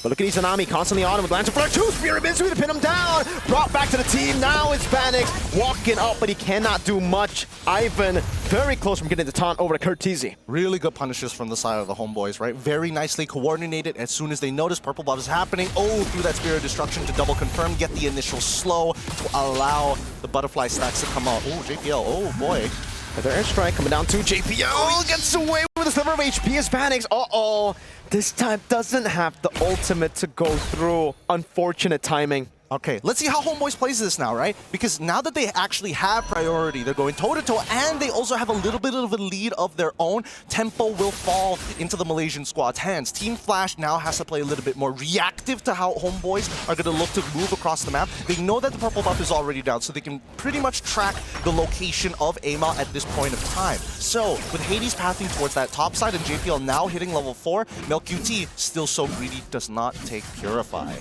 But look at Izanami constantly on him with Lantern Flare. 2 Spirit Mitsui to pin him down. Brought back to the team. Now it's Vanix walking up, but he cannot do much. Ivan very close from getting the taunt over to Curtizi. Really good punishes from the side of the HomeBois, right? Very nicely coordinated. As soon as they notice purple buff is happening, through that Spirit of Destruction to double confirm, get the initial slow to allow the butterfly stacks to come out. Oh, JPL, oh boy. Another airstrike coming down to JPL. Gets away with a sliver of HP as Vanix. This time doesn't have the ultimate to go through. Unfortunate timing. Okay, let's see how HomeBois plays this now, right? Because now that they actually have priority, they're going toe-to-toe, and they also have a little bit of a lead of their own. Tempo will fall into the Malaysian squad's hands. Team Flash now has to play a little bit more reactive to how HomeBois are going to look to move across the map. They know that the purple buff is already down, so they can pretty much track the location of A-Mile at this point of time. So, with Hades pathing towards that top side and JPL now hitting level 4, MelQT, still so greedy, does not take Purify.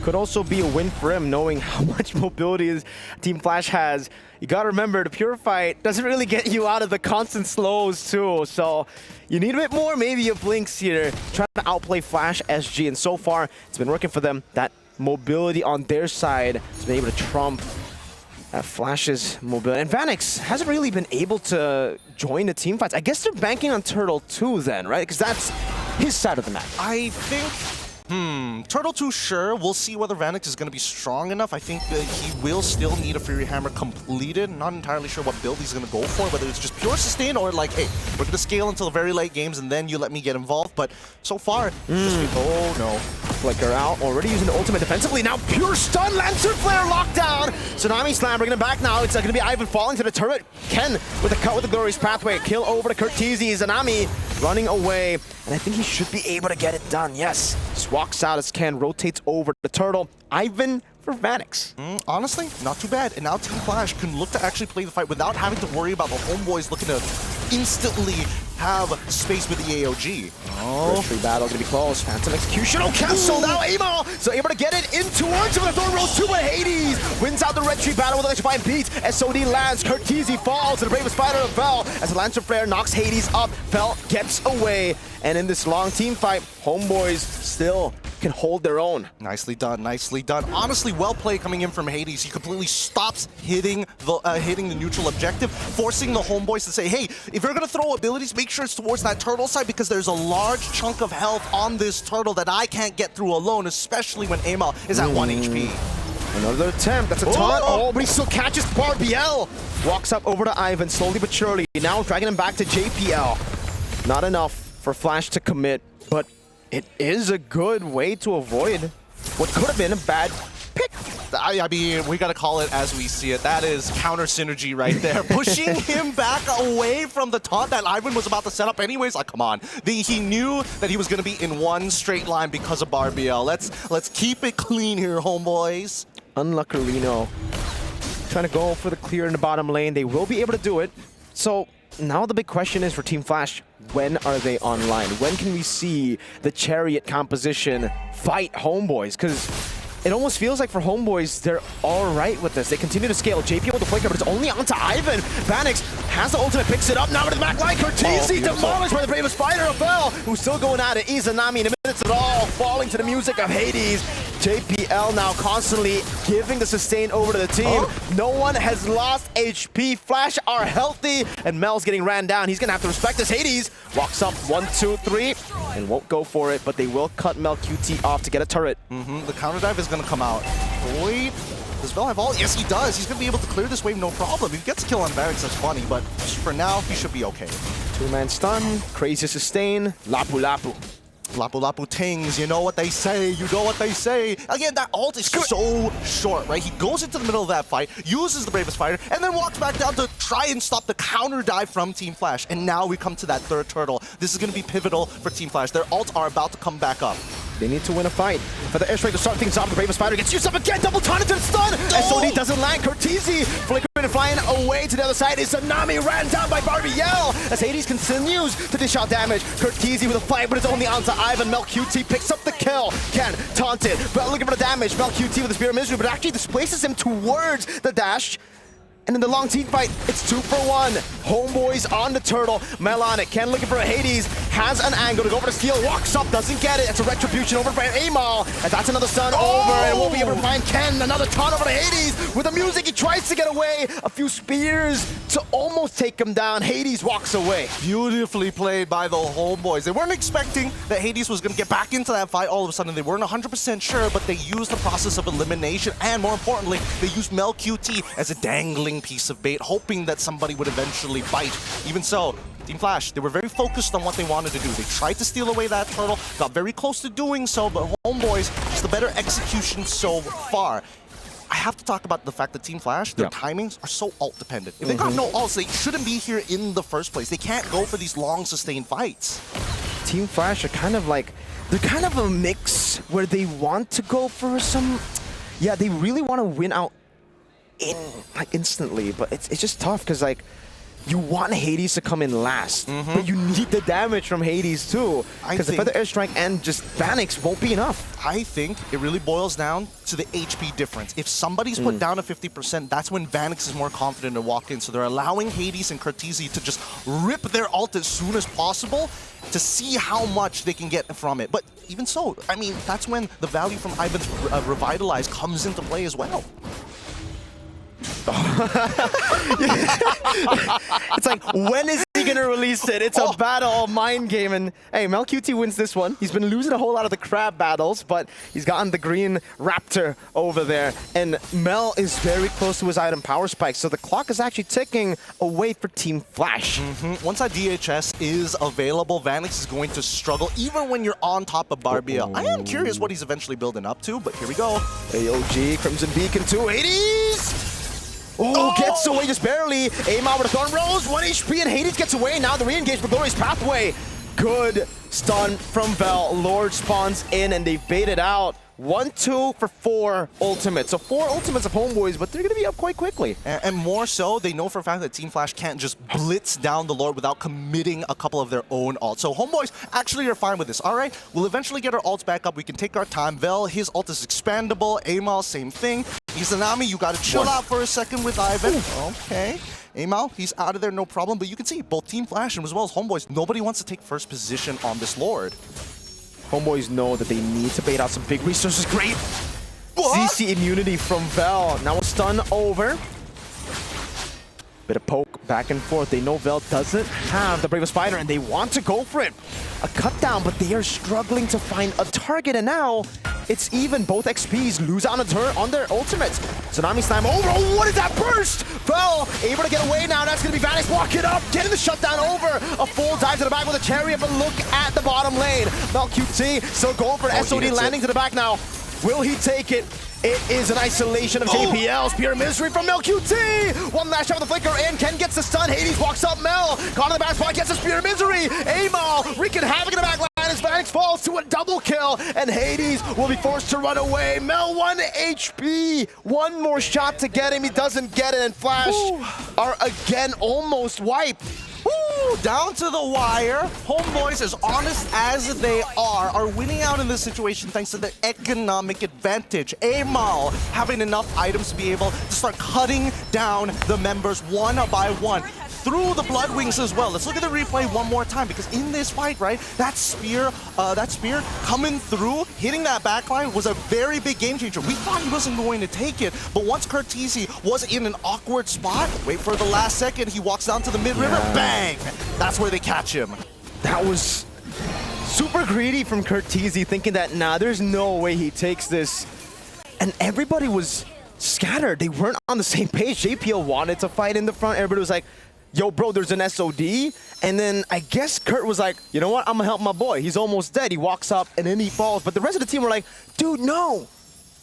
Could also be a win for him, knowing how much mobility Team Flash has. You gotta remember, the Purify doesn't really get you out of the constant slows too, so you need a bit more, maybe a Blinks here, trying to outplay Flash SG, and so far, it's been working for them. That mobility on their side has been able to trump Flash's mobility. And Vanix hasn't really been able to join the team fights. I guess they're banking on Turtle 2 then, right? Because that's his side of the map. I think... Turtle 2, sure. We'll see whether Vanix is going to be strong enough. I think that he will still need a Fury Hammer completed. Not entirely sure what build he's going to go for, whether it's just pure sustain or like, hey, we're going to scale until the very late games and then you let me get involved. But so far, oh no. Flicker out, already using the ultimate defensively. Now pure stun, Lantern Flare locked down. Tsunami Slam bringing him back now. It's going to be Ivan falling to the turret. Ken with a cut with the Glorious Pathway. Kill over to Curtizi. Zanami running away. And I think he should be able to get it done. Yes. Just walks out as Ken rotates over the turtle. Ivan for Vanix. Honestly, not too bad. And now Team Flash can look to actually play the fight without having to worry about the HomeBois looking to instantly have space with the AOG. Retreat battle gonna be close. Phantom Execution. Cancel now. A-Mile. So able to get it in towards him. The Thorn Rose 2, but Hades wins out the retreat battle with electrifying beats. SOD lands. Curtizi falls to the bravest fighter of Vel as the Lantern Flare knocks Hades up. Vel gets away. And in this long team fight, HomeBois still can hold their own. Nicely done, nicely done. Honestly, well played coming in from Hades. He completely stops hitting the neutral objective, forcing the HomeBois to say, hey, if you're gonna throw abilities, make sure it's towards that turtle side because there's a large chunk of health on this turtle that I can't get through alone, especially when Amal is at 1 HP. Another attempt, that's a taunt. Oh, but he still catches Barbiel. Walks up over to Ivan, slowly but surely. Now dragging him back to JPL. Not enough for Flash to commit, but it is a good way to avoid what could have been a bad pick. I mean, we gotta call it as we see it. That is counter synergy right there. Pushing him back away from the taunt that Ivan was about to set up anyways. Like, come on. He knew that he was gonna be in one straight line because of Barbiel. Let's keep it clean here, HomeBois. Unluckily, no. Trying to go for the clear in the bottom lane. They will be able to do it. So now the big question is for Team Flash, when are they online? When can we see the Chariot composition fight HomeBois? Because it almost feels like for HomeBois, they're all right with this. They continue to scale. JP with the flicker, but it's only onto Ivan. Vanix has the ultimate, picks it up. Now to the back line. Cortese demolished by the bravest fighter of Bell, who's still going at it. Izanami in the minutes at all, falling to the music of Hades. JPL now constantly giving the sustain over to the team. No one has lost HP. Flash are healthy, and Mel's getting ran down. He's gonna have to respect this. Hades walks up 1, 2, 3, and won't go for it, but they will cut Mel QT off to get a turret. The counter dive is gonna come out. Wait, does Bell have all? Yes, he does. He's gonna be able to clear this wave, no problem. If he gets a kill on Varix, that's funny, but for now, he should be okay. Two-man stun, crazy sustain, Lapu Lapu. Lapu Lapu tings, you know what they say, you know what they say. Again, that ult is so short, right? He goes into the middle of that fight, uses the bravest fighter, and then walks back down to try and stop the counter dive from Team Flash. And now we come to that third turtle. This is going to be pivotal for Team Flash. Their ults are about to come back up. They need to win a fight. For the airstrike to start things off, the bravest fighter gets used up again, double taunt into the stun! SOD doesn't land, Cortese flickering and flying away to the other side. Izanami ran down by Barbiel as Hades continues to dish out damage. Cortese with a flag, but it's only onto Ivan. Mel QT picks up the kill. Ken taunted, but looking for the damage. Mel QT with the Spear of Misery, but actually displaces him towards the dash. And in the long team fight, it's 2 for 1. HomeBois on the turtle. Mel on it. Ken looking for a Hades. Has an angle to go for the steal. Walks up, doesn't get it. It's a retribution over by Amal. And that's another stun over. And we'll be able to find Ken. Another taunt over to Hades. With the music, he tries to get away. A few spears to almost take him down. Hades walks away. Beautifully played by the HomeBois. They weren't expecting that Hades was going to get back into that fight all of a sudden. They weren't 100% sure, but they used the process of elimination. And more importantly, they used Mel QT as a dangling piece of bait, hoping that somebody would eventually bite. Even so, Team Flash, they were very focused on what they wanted to do. They tried to steal away that turtle, got very close to doing so, but HomeBois is the better execution so far. I have to talk about the fact that Team Flash, their timings are so ult dependent. If they got no ults, they shouldn't be here in the first place. They can't go for these long sustained fights. Team Flash are kind of like, they're kind of a mix where they want to go for some, yeah, they really want to win out instantly, but it's just tough because like you want Hades to come in last, but you need the damage from Hades too, because the Feather Airstrike and just Vanix won't be enough. I think it really boils down to the HP difference. If somebody's put down to 50%, that's when Vanix is more confident to walk in. So they're allowing Hades and Cortese to just rip their ult as soon as possible to see how much they can get from it. But even so, I mean, that's when the value from Ivan's Revitalize comes into play as well. It's like, when is he gonna release it? It's a battle, mind game, and hey, Mel QT wins this one. He's been losing a whole lot of the crab battles, but he's gotten the green raptor over there, and Mel is very close to his item power spike, so the clock is actually ticking away for Team Flash. Once that DHS is available, Vanix is going to struggle, even when you're on top of Barbiel. I am curious what he's eventually building up to, but here we go. AOG, Crimson Beacon 2, Hades! Gets away just barely. Amal with a Thorn Rose, 1 HP, and Hades gets away. Now the re-engage for Glorious Pathway. Good stun from Vel. Lord spawns in, and they've baited out. 1-2 for 4 ultimates. So 4 ultimates of HomeBois, but they're going to be up quite quickly. And more so, they know for a fact that Team Flash can't just blitz down the Lord without committing a couple of their own ults. So HomeBois actually are fine with this. All right, we'll eventually get our ults back up. We can take our time. Vel, his ult is expandable. Amal, same thing. Izanami, you got to chill out for a second with Ivan. Okay. Amal, he's out of there, no problem. But you can see both Team Flash and as well as HomeBois, nobody wants to take first position on this Lord. HomeBois know that they need to bait out some big resources. Great CC immunity from Vel. Now a stun over. Bit of poke back and forth. They know Vel doesn't have the Brave Spider and they want to go for it. A cut down, but they are struggling to find a target, and now it's even. Both XPs lose out on their ultimates. Tsunami Slam over. Oh, what is that burst? Vel able to get away now. That's going to be Vanix. Walk it up. Getting the shutdown over. A full dive to the back with a chariot, but look at the bottom lane. MLBB still going for an SOD landing to the back now. Will he take it? It is an isolation of JPL. Spear of Misery from MLBB. One last shot with the flicker in. Ken gets the stun. Hades walks up. Mel caught in the back spot, gets the Spear of Misery. Amal wreaking havoc in the back line as Vanix falls to a double kill. And Hades will be forced to run away. Mel 1 HP. One more shot to get him. He doesn't get it. And Flash are again almost wiped. Woo, down to the wire. HomeBois, as honest as they are winning out in this situation thanks to the economic advantage. Amal having enough items to be able to start cutting down the members one by one. Through the Blood Wings as well. Let's look at the replay one more time, because in this fight, right, that spear coming through, hitting that backline was a very big game changer. We thought he wasn't going to take it, but once Curtisi was in an awkward spot, wait for the last second, he walks down to the mid-river, bang! That's where they catch him. That was super greedy from Curtisi, thinking that, nah, there's no way he takes this. And everybody was scattered. They weren't on the same page. JPL wanted to fight in the front. Everybody was like, yo, bro, there's an SOD. And then I guess Kurt was like, you know what? I'm gonna help my boy. He's almost dead. He walks up and then he falls. But the rest of the team were like, dude, no.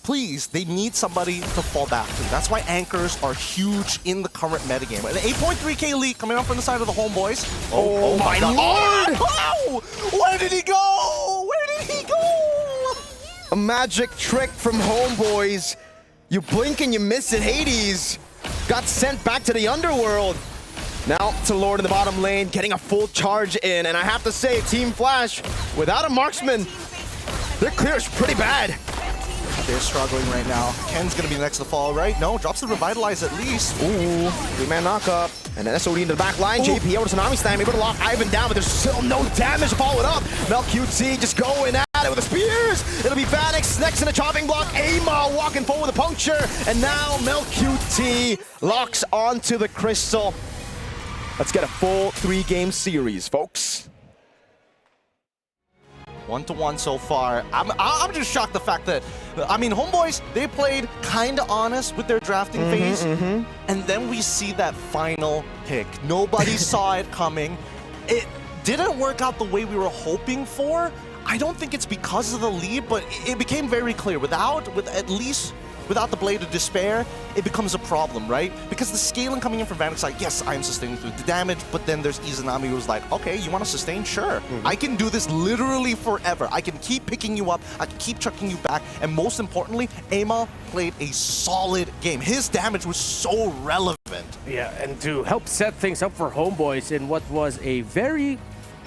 Please, they need somebody to fall back to. That's why anchors are huge in the current metagame. An 8.3k lead coming up from the side of the HomeBois. Oh my lord! Oh, where did he go? Where did he go? A magic trick from HomeBois. You blink and you miss it. Hades got sent back to the underworld. Now to Lord in the bottom lane, getting a full charge in. And I have to say, Team Flash, without a marksman, their clear is pretty bad. They're struggling right now. Ken's gonna be next to fall, right? No, drops the Revitalize at least. Ooh, 3-man knockup. And then SOD into the back line. JP over to Tsunami Slam, able to lock Ivan down, but there's still no damage to follow it up. MLBB just going at it with the spears. It'll be Vanix next in the chopping block. Amal walking forward with a puncture. And now MLBB locks onto the crystal. Let's get a full 3-game series, folks. 1-1 so far. I'm just shocked the fact that, I mean, HomeBois, they played kind of honest with their drafting phase, and then we see that final pick. Nobody saw it coming. It didn't work out the way we were hoping for. I don't think it's because of the lead, but it became very clear. Without the Blade of Despair, it becomes a problem, right? Because the scaling coming in from Vanix, like, yes, I'm sustaining through the damage, but then there's Izanami who's like, okay, you want to sustain? Sure. I can do this literally forever. I can keep picking you up, I can keep chucking you back, and most importantly, Amal played a solid game. His damage was so relevant. Yeah, and to help set things up for HomeBois in what was a very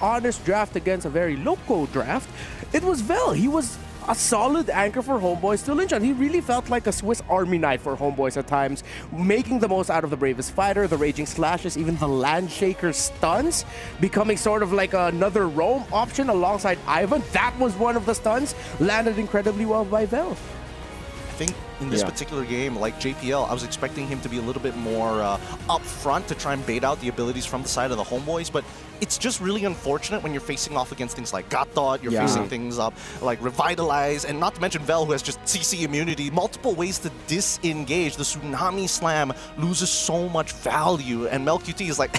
honest draft against a very local draft, it was Vel. He was a solid anchor for HomeBois to lynch on. He really felt like a Swiss Army knife for HomeBois at times, making the most out of the Bravest Fighter, the Raging Slashes, even the Landshaker stuns, becoming sort of like another roam option alongside Ivan. That was one of the stuns, landed incredibly well by Vel. I think in this particular game, like JPL, I was expecting him to be a little bit more up front to try and bait out the abilities from the side of the HomeBois, but it's just really unfortunate when you're facing off against things like Gatot, you're facing things up like Revitalize, and not to mention Vel, who has just CC immunity, multiple ways to disengage. The Tsunami Slam loses so much value, and MLBB is like,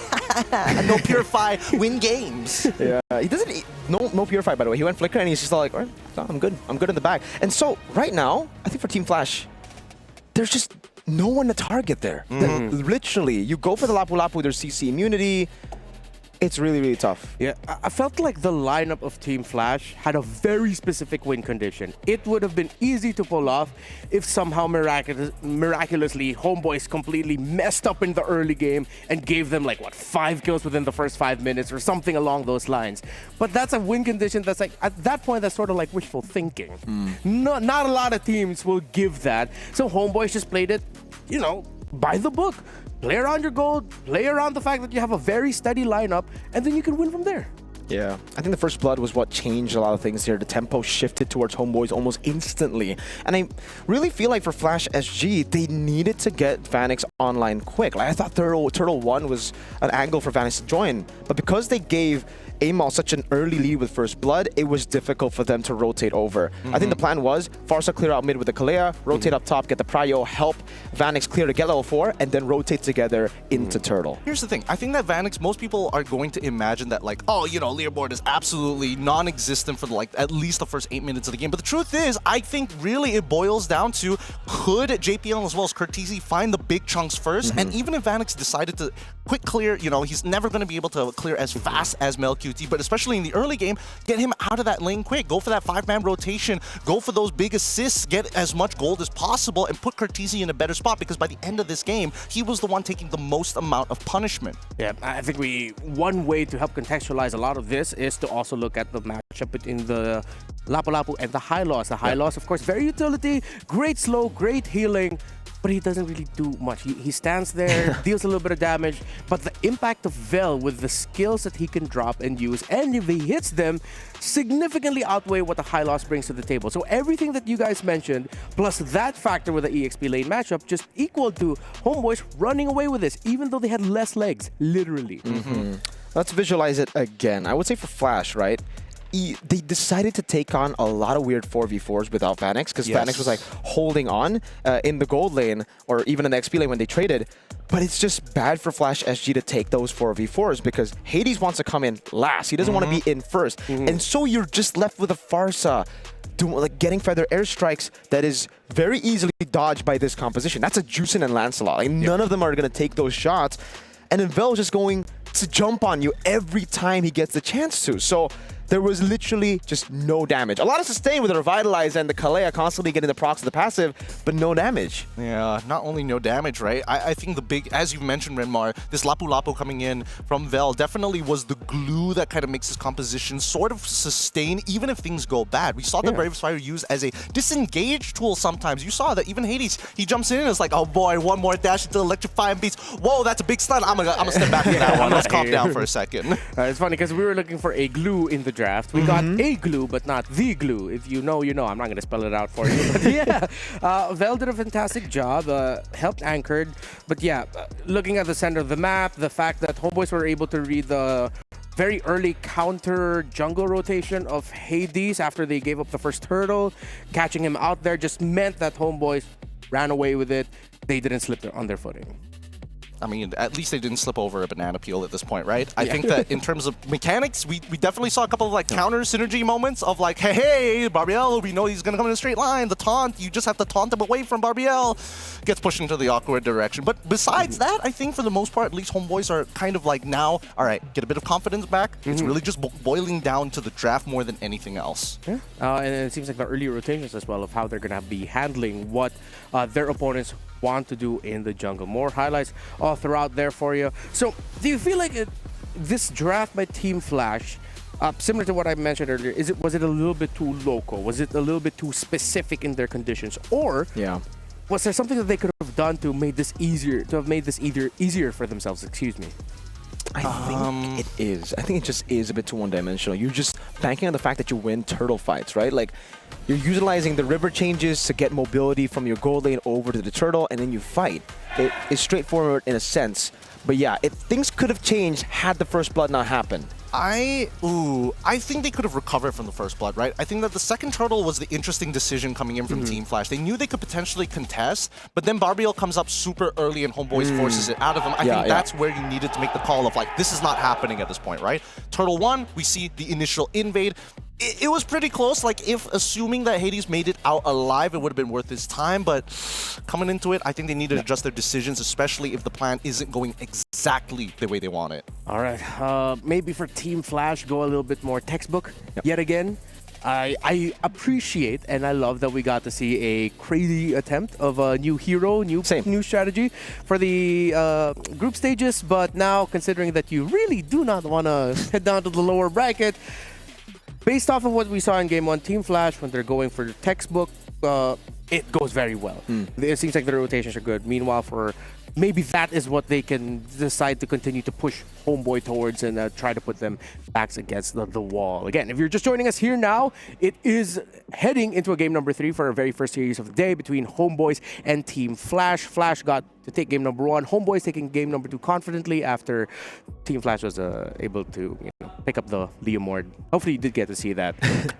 no Purify, win games. Yeah, he doesn't, no Purify, by the way. He went Flicker and he's just like, all right, no, I'm good in the back. And so right now, I think for Team Flash, there's just no one to target there. Literally, you go for the Lapu Lapu, there's CC immunity. It's really, really tough. Yeah, I felt like the lineup of Team Flash had a very specific win condition. It would have been easy to pull off if somehow miraculously HomeBois completely messed up in the early game and gave them like, what, 5 kills within the first 5 minutes or something along those lines. But that's a win condition that's like, at that point, that's sort of like wishful thinking. Not a lot of teams will give that. So HomeBois just played it, you know, by the book. Play around your gold, play around the fact that you have a very steady lineup, and then you can win from there. Yeah, I think the first blood was what changed a lot of things here. The tempo shifted towards HomeBois almost instantly. And I really feel like for Flash SG, they needed to get Vanix online quick. Like I thought Turtle 1 was an angle for Vanix to join, but because they gave Amal such an early lead with first blood, it was difficult for them to rotate over. I think the plan was Farsa clear out mid with the Kalea, rotate up top, get the Prio, help Vanix clear to get level 4, and then rotate together into Turtle. Here's the thing. I think that Vanix, most people are going to imagine that like, oh, you know, leaderboard is absolutely non-existent for like at least the first 8 minutes of the game. But the truth is, I think really it boils down to could JPL as well as Curtisi find the big chunks first? And even if Vanix decided to quick clear, you know, he's never going to be able to clear as fast as MLQT, but especially in the early game, get him out of that lane quick. Go for that 5-man rotation. Go for those big assists. Get as much gold as possible and put Curtisi in a better spot, because by the end of this game, he was the one taking the most amount of punishment. Yeah, I think one way to help contextualize a lot of this is to also look at the matchup between the Lapu Lapu and the High Loss. The High Loss, of course, very utility, great slow, great healing, but he doesn't really do much. He stands there, deals a little bit of damage, but the impact of Vel with the skills that he can drop and use, and if he hits them, significantly outweigh what the High Loss brings to the table. So everything that you guys mentioned, plus that factor with the EXP lane matchup, just equal to HomeBois running away with this, even though they had less legs, literally. Let's visualize it again. I would say for Flash, right? They decided to take on a lot of weird 4v4s without Vanix, because Vanix was like holding on in the gold lane or even in the XP lane when they traded. But it's just bad for Flash SG to take those 4v4s because Hades wants to come in last. He doesn't want to be in first. And so you're just left with a Farsa like getting feather airstrikes that is very easily dodged by this composition. That's a Juicin and Lancelot. Like, none of them are going to take those shots. And then Vel is just going to jump on you every time he gets the chance to. So there was literally just no damage. A lot of sustain with the Revitalize and the Kalea constantly getting the procs of the passive, but no damage. Yeah, not only no damage, right? I think the big, as you mentioned, Renmar, this Lapu Lapu coming in from Vel definitely was the glue that kind of makes his composition sort of sustain, even if things go bad. We saw the Brave Fire used as a disengage tool sometimes. You saw that even Hades, he jumps in and it's like, oh boy, one more dash into Electrify and beats. Whoa, that's a big stun. I'm gonna step back from that one. Let's calm down for a second. It's funny because we were looking for a glue in the draft. We got a glue, but not the glue. If you know, you know. I'm not going to spell it out for you. But yeah, Vel did a fantastic job, helped anchored. But yeah, looking at the center of the map, the fact that HomeBois were able to read the very early counter jungle rotation of Hades after they gave up the first turtle, catching him out there just meant that HomeBois ran away with it. They didn't slip on their footing. I mean, at least they didn't slip over a banana peel at this point, right? I think that in terms of mechanics, we definitely saw a couple of like counter synergy moments of like, hey, Barbiel, we know he's gonna come in a straight line. The taunt, you just have to taunt him away from Barbiel. Gets pushed into the awkward direction. But besides that, I think for the most part, at least HomeBois are kind of like now, all right, get a bit of confidence back. It's really just boiling down to the draft more than anything else. Yeah. And it seems like the early rotations as well of how they're gonna be handling what their opponents want to do in the jungle. More highlights all throughout there for you. So, do you feel like this draft by Team Flash, similar to what I mentioned earlier, was it a little bit too local? Was it a little bit too specific in their conditions? Or was there something that they could have done to make this easier, easier for themselves? Excuse me. I think it is. I think it just is a bit too one-dimensional. You're just banking on the fact that you win turtle fights, right? Like, you're utilizing the river changes to get mobility from your gold lane over to the turtle, and then you fight. It is straightforward in a sense. But yeah, things could have changed had the first blood not happened. I think they could have recovered from the first blood, right? I think that the second turtle was the interesting decision coming in from Team Flash. They knew they could potentially contest, but then Barbiel comes up super early and HomeBois forces it out of them. I think that's where you needed to make the call of like, this is not happening at this point, right? Turtle 1, we see the initial invade. It was pretty close, like if assuming that Hades made it out alive, it would have been worth his time, but coming into it, I think they need to adjust their decisions, especially if the plan isn't going exactly the way they want it. All right, maybe for Team Flash, go a little bit more textbook yet again. I appreciate and I love that we got to see a crazy attempt of a new hero, new strategy for the group stages, but now considering that you really do not want to head down to the lower bracket, based off of what we saw in Game 1, Team Flash, when they're going for the textbook, it goes very well. It seems like the rotations are good. Meanwhile, for maybe that is what they can decide to continue to push HomeBois towards and try to put them backs against the wall. Again, if you're just joining us here now, it is heading into a game number 3 for our very first series of the day between HomeBois and Team Flash. Flash got to take game number 1. HomeBois taking game number 2 confidently after Team Flash was able to pick up the Leomord. Hopefully you did get to see that.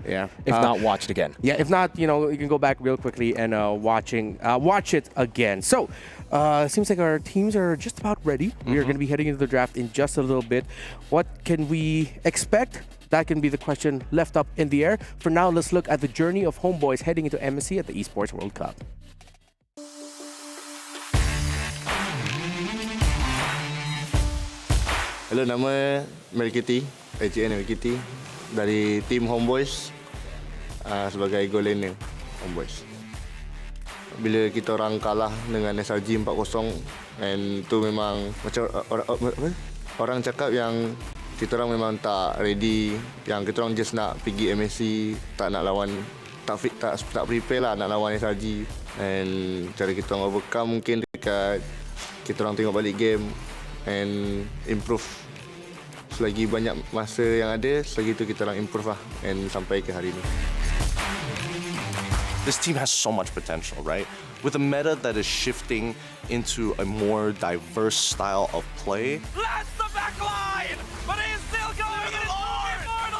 Yeah. If not, watch it again. Yeah, if not, you can go back real quickly and watch it again. So, seems like our teams are just about ready. We are going to be heading into the draft in just a little bit. What can we expect? That can be the question left up in the air. For now, let's look at the journey of HomeBois heading into MSC at the Esports World Cup. Hello, nama Melkiti, HN Melkiti dari tim HomeBois sebagai goal laner HomeBois. Bila kita orang kalah dengan SRG 4-0 and tu memang macam orang cakap yang kita orang memang tak ready, yang kita orang just nak pergi MSC, tak nak lawan, tak prepare lah nak lawan SRG, and cara kita orang overcome mungkin dekat kita orang tengok balik game and improve. Selagi banyak masa yang ada, selagi itu kita orang improve lah and sampai ke hari ini. This team has so much potential, right? With a meta that is shifting into a more diverse style of play. That's the back line! But he's still going! The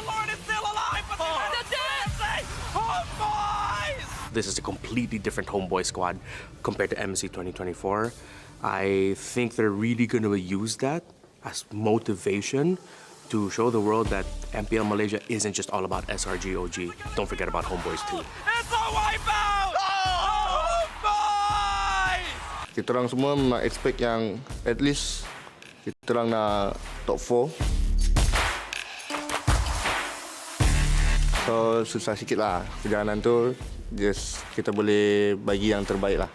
Lord is still alive! But the dancing! HomeBois! This is a completely different HomeBois squad compared to MSC 2024. I think they're really going to use that as motivation to show the world that MPL Malaysia isn't just all about SRG OG. Don't forget about HomeBois too. It's a wipeout! HomeBois! Kita orang semua nak expect yang at least kita orang nak top 4. So susah sikit lah perjalanan tu. Just kita boleh bagi yang terbaik lah.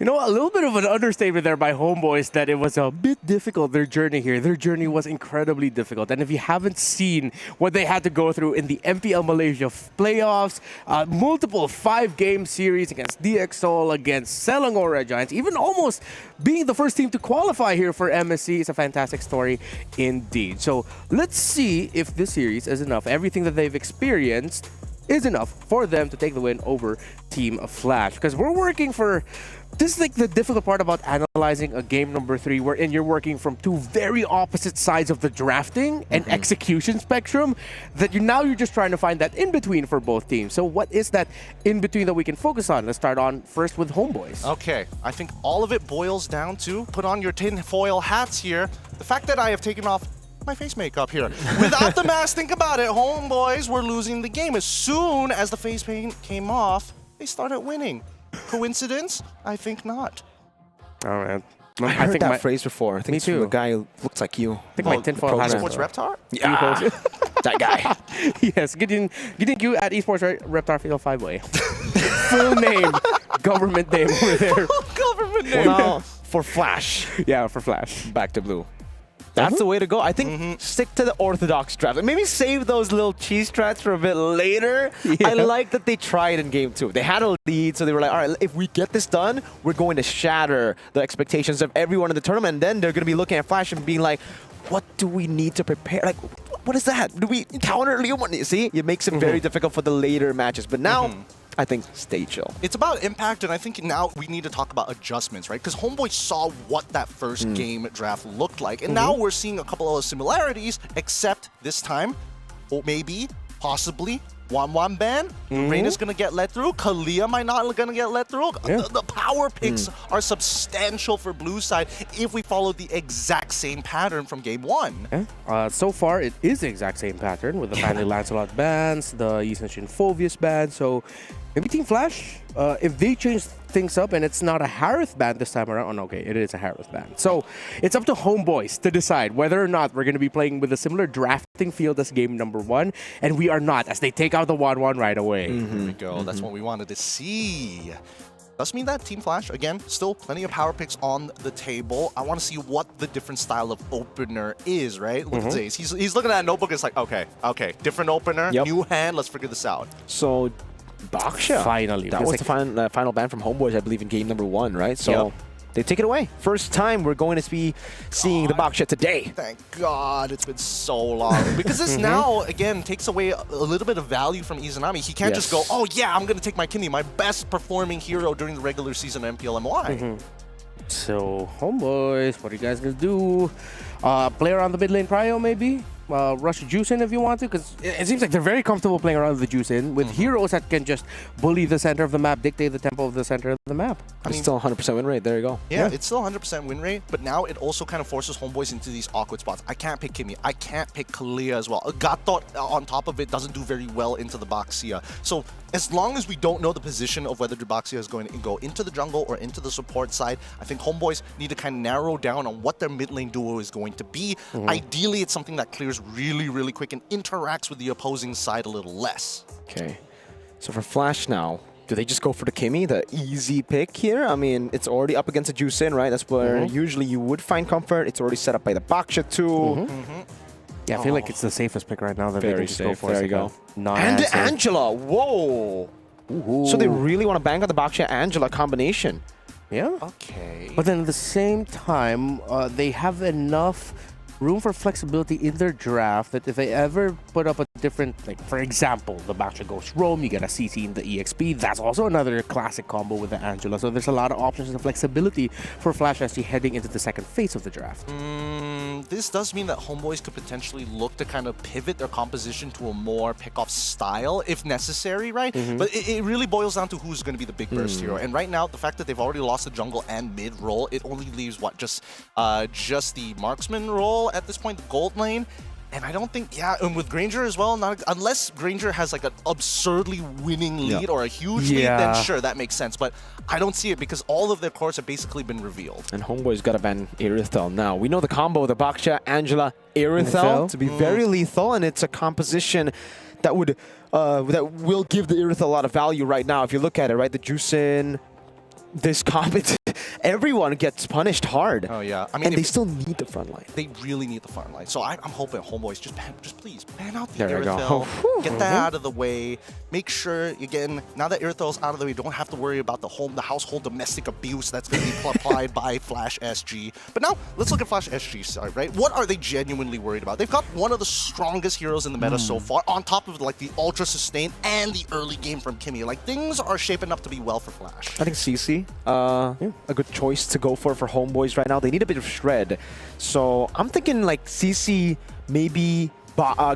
A little bit of an understatement there by HomeBois that it was a bit difficult, their journey here. Their journey was incredibly difficult. And if you haven't seen what they had to go through in the MPL Malaysia playoffs, multiple 5-game series against DXOL, against Selangor Red Giants, even almost being the first team to qualify here for MSC is a fantastic story indeed. So let's see if this series is enough. Everything that they've experienced is enough for them to take the win over Team Flash. Because we're working for... This is like the difficult part about analyzing a game number 3, wherein you're working from 2 very opposite sides of the drafting and execution spectrum, that you're just trying to find that in-between for both teams. So what is that in-between that we can focus on? Let's start on first with HomeBois. Okay, I think all of it boils down to, put on your tinfoil hats here, the fact that I have taken off my face makeup here. Without the mask, think about it, HomeBois were losing the game. As soon as the face paint came off, they started winning. Coincidence? I think not. All right. I heard that phrase before. I think Me it's from too. a guy who looks like you. I think my tinfoil hat Esports Reptar? Yeah, that guy. Yes, getting you at Esports Reptar Field 5-way. Full name, government name over there. Government Well, name. now, for Flash, Yeah, for Flash. back to blue. That's the way to go. I think stick to the orthodox draft. Maybe save those little cheese strats for a bit later. I like that they tried in game 2. They had a lead, so they were like, all right, if we get this done, we're going to shatter the expectations of everyone in the tournament. And then they're going to be looking at Flash and being like, what do we need to prepare? Like, what is that? Do we counter Leo? See, it makes it very difficult for the later matches. But now, I think stay chill. It's about impact, and I think now we need to talk about adjustments, right? Because HomeBois saw what that first game draft looked like, and now we're seeing a couple of similarities, except this time, or maybe, possibly, 1-1 ban. Reyna's gonna get let through. Kalia might not gonna get let through. The power picks are substantial for blue side if we follow the exact same pattern from game 1. So far, it is the exact same pattern with the Family Lancelot bans, the Yisenshin Phovius ban. So maybe Team Flash, if they change things up and it's not a Harith ban this time around, okay, it is a Harith ban. So it's up to HomeBois to decide whether or not we're going to be playing with a similar drafting field as game number 1, and we are not, as they take out the 1-1 right away. There we go. That's what we wanted to see. Does mean that Team Flash, again, still plenty of power picks on the table. I want to see what the different style of opener is, right? Look at Zaze. He's looking at a notebook. It's like, okay, different opener, new hand. Let's figure this out. So, Baksha. Finally. That was the final ban from HomeBois, I believe, in game number 1, right? So, they take it away. First time we're going to be seeing the Baksha today. Thank God it's been so long. Because this now, again, takes away a little bit of value from Izanami. He can't just go, oh yeah, I'm going to take my Kimmy, my best performing hero during the regular season of MPLMY. So, HomeBois, what are you guys going to do? Play around the mid lane prio, maybe? Rush juice in if you want to, because it seems like they're very comfortable playing around the juice in with heroes that can just bully the center of the map, dictate the tempo of the center of the map. I mean, still 100% win rate. There you go. Yeah, it's still 100% win rate, but now it also kind of forces HomeBois into these awkward spots. I can't pick Kimmy. I can't pick Kalia as well. Gatot on top of it doesn't do very well into the Baxia. So as long as we don't know the position of whether the Baxia is going to go into the jungle or into the support side, I think HomeBois need to kind of narrow down on what their mid lane duo is going to be. Ideally, it's something that clears really, really quick and interacts with the opposing side a little less. Okay. So for Flash now, do they just go for the Kimmy, the easy pick here? I mean, it's already up against a Juicin, right? That's where usually you would find comfort. It's already set up by the Baksha too. Yeah, I feel like it's the safest pick right now that they Very can just safe. go for. There you go. And Non-answer. Angela, whoa! So they really want to bank on the Baksha-Angela combination. Yeah. Okay. But then at the same time, they have enough room for flexibility in their draft that if they ever put up a different, like for example, the Baksha goes roam, you get a CC in the EXP. That's also another classic combo with the Angela. So there's a lot of options and flexibility for Flash SG heading into the second phase of the draft. This does mean that HomeBois could potentially look to kind of pivot their composition to a more pick-off style if necessary, right? But it really boils down to who's going to be the big burst hero. And right now, the fact that they've already lost the jungle and mid role, it only leaves what, just the marksman role at this point, the gold lane. And I don't think, and with Granger as well, unless Granger has like an absurdly winning lead or a huge lead, then sure, that makes sense. But I don't see it because all of their cores have basically been revealed. And HomeBois got to ban Irithel now. We know the combo, the Baksha, Angela, Irithel, to be very lethal, and it's a composition that would that will give the Irithel a lot of value right now. If you look at it, right, the Juicin, this comp, everyone gets punished hard. Oh yeah, I mean, and they still need the front line. They really need the front line. So I'm hoping HomeBois just please ban out the There we go. Irithel, get that out of the way. Make sure again, now that Irithel's out of the way, you don't have to worry about the household domestic abuse that's going to be applied by Flash SG. But now let's look at Flash SG's side, right? What are they genuinely worried about? They've got one of the strongest heroes in the meta so far, on top of like the ultra sustain and the early game from Kimmy. Like things are shaping up to be well for Flash. I think CC, a good choice to go for HomeBois right now. They need a bit of shred. So I'm thinking like CC, maybe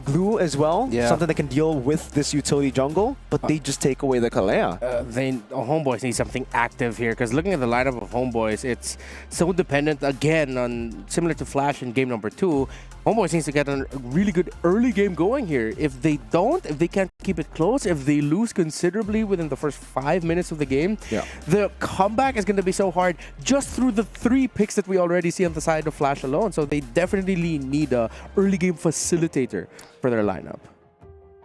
glue as well. Something that can deal with this utility jungle, but they just take away the Kalea. HomeBois need something active here because looking at the lineup of HomeBois, it's so dependent again on, similar to Flash in game number 2, HomeBois needs to get a really good early game going here. If they don't, if they can't keep it close, if they lose considerably within the first 5 minutes of the game, the comeback is going to be so hard just through the 3 picks that we already see on the side of Flash alone. So they definitely need a early game facilitator for their lineup.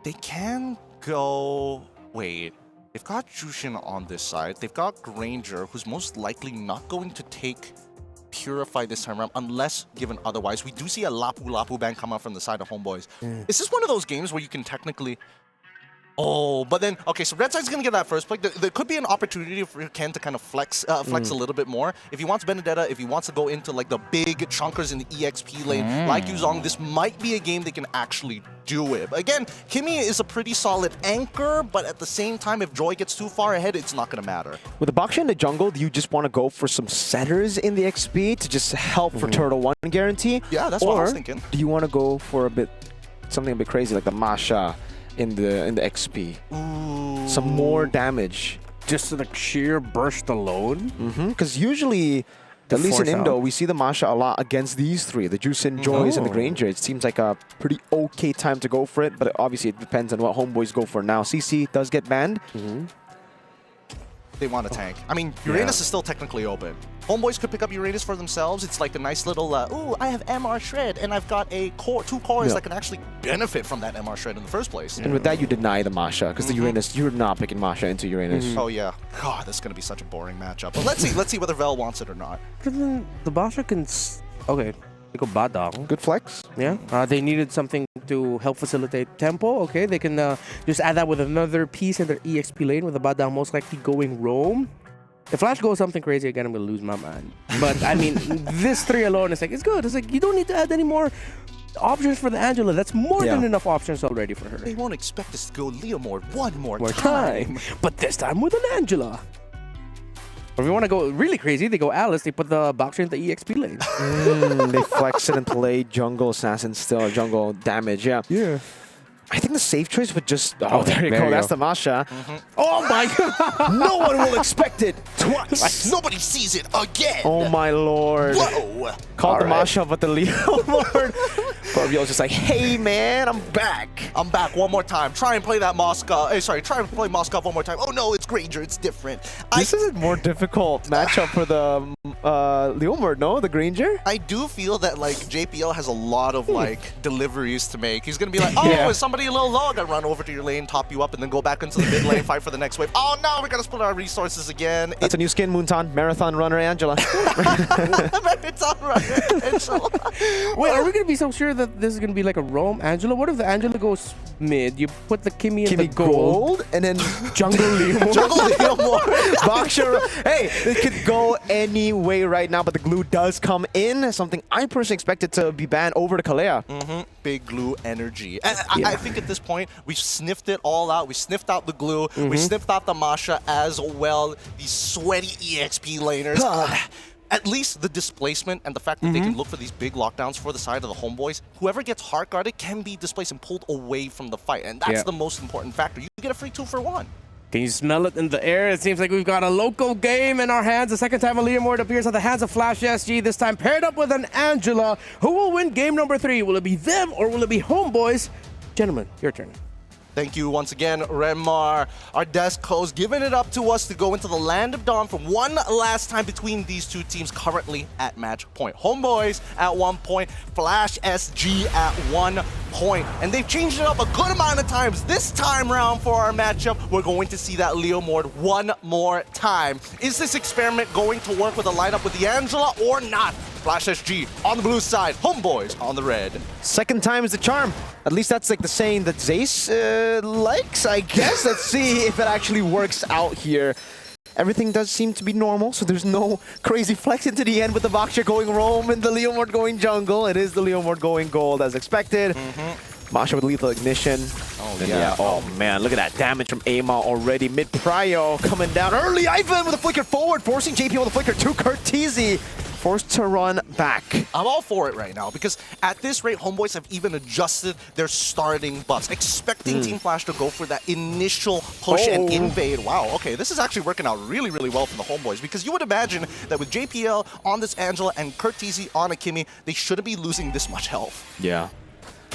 They can go... Wait. They've got Jushin on this side. They've got Granger, who's most likely not going to take Purify this time around unless given otherwise. We do see a Lapu ban come out from the side of HomeBois. Is this one of those games where you can technically... Oh, but then, okay, so Red Side's going to get that first pick. There could be an opportunity for Ken to kind of flex a little bit more. If he wants Benedetta, if he wants to go into like the big chunkers in the EXP lane, like Yuzong, this might be a game they can actually do it. But again, Kimmy is a pretty solid anchor, but at the same time, if Joy gets too far ahead, it's not going to matter. With the Baksha in the jungle, do you just want to go for some setters in the XP to just help for Turtle 1 guarantee? Yeah, that's what I was thinking. Do you want to go for something a bit crazy like the Masha in the XP? Ooh. Some more damage. Just the sheer burst alone? Because usually, at least in Indo, we see the Masha a lot against these 3, the Juicin, Joys, and the Granger. It seems like a pretty okay time to go for it, but obviously it depends on what HomeBois go for now. CC does get banned. they want to tank. I mean, Uranus is still technically open. HomeBois could pick up Uranus for themselves. It's like a nice little, ooh, I have MR Shred, and I've got a core, 2 cores that can actually benefit from that MR Shred in the first place. And with that, you deny the Masha, because the Uranus, you're not picking Masha into Uranus. Oh, yeah. God, this is going to be such a boring matchup. But let's see whether Vel wants it or not. But then the Basha can... Okay, they go Badang. Good flex. Yeah, they needed something to help facilitate tempo. Okay, they can just add that with another piece in their EXP lane with the Badang most likely going roam. If Flash goes something crazy again, I'm going to lose my mind. But, I mean, this 3 alone is like, it's good. It's like, you don't need to add any more options for the Angela. That's more than enough options already for her. They won't expect us to go Leomord one more time. But this time with an Angela. Or if you want to go really crazy, they go Alice. They put the Boxer in the EXP lane. They flex it and play jungle assassin still, jungle damage, yeah. I think the safe choice would just... Oh, there you go. That's the Masha. Oh, my God. No one will expect it twice. Nobody sees it again. Oh, my Lord. Whoa. Called the Masha, but the Leo Lord. Corvio's just like, hey, man, I'm back. I'm back one more time. Try and play that Moskov. Try and play Moskov one more time. Oh, no, it's Granger. It's different. This is a more difficult matchup for the Leomord, no? The Granger? I do feel that, like, JPL has a lot of, like, deliveries to make. He's going to be like, oh, is somebody a little low? I got to run over to your lane, top you up, and then go back into the mid lane, fight for the next wave. Oh, no, we got to split our resources again. That's a new skin, Moonton. Marathon runner Angela. Marathon runner Angela. Wait, are we going to be so sure that this is going to be like a roam Angela? What if the Angela goes mid? You put the Kimmy in the gold, and then Jungle Leomord. Jungle Leomord. Boxer. Hey, it could go any way right now, but the glue does come in. Something I personally expected to be banned over to Kalea. Big glue energy. And I think at this point, we've sniffed it all out. We sniffed out the glue. We sniffed out the Masha as well. These sweaty EXP laners. At least the displacement and the fact that they can look for these big lockdowns for the side of the HomeBois, whoever gets hard guarded can be displaced and pulled away from the fight. And that's the most important factor. You get a free 2 for 1. Can you smell it in the air? It seems like we've got a local game in our hands. The second time a Leomord appears at the hands of Flash SG, this time paired up with an Angela. Who will win game number 3? Will it be them or will it be HomeBois? Gentlemen, your turn. Thank you once again, Remar. Our desk host giving it up to us to go into the Land of Dawn for one last time between these two teams currently at match point. HomeBois at 1 point, Flash SG at 1 point. And they've changed it up a good amount of times. This time round for our matchup, we're going to see that Leomord one more time. Is this experiment going to work with a lineup with the Angela or not? Flash SG on the blue side, HomeBois on the red. Second time is the charm. At least that's like the saying that Zace likes, I guess. Let's see if it actually works out here. Everything does seem to be normal, so there's no crazy flex into the end with the Boxer going roam and the Leomord going jungle. It is the Leomord going gold as expected. Masha with lethal ignition. Oh, yeah. Oh, man, look at that damage from Amal already. Mid-prio coming down early. Ivan with a flicker forward, forcing JP with a flicker to Curtizi. Forced to run back. I'm all for it right now because at this rate, HomeBois have even adjusted their starting buffs, expecting Team Flash to go for that initial push and invade. Wow, okay, this is actually working out really, really well for the HomeBois because you would imagine that with JPL on this Angela and Curtizi on a Kimmy, they shouldn't be losing this much health. Yeah.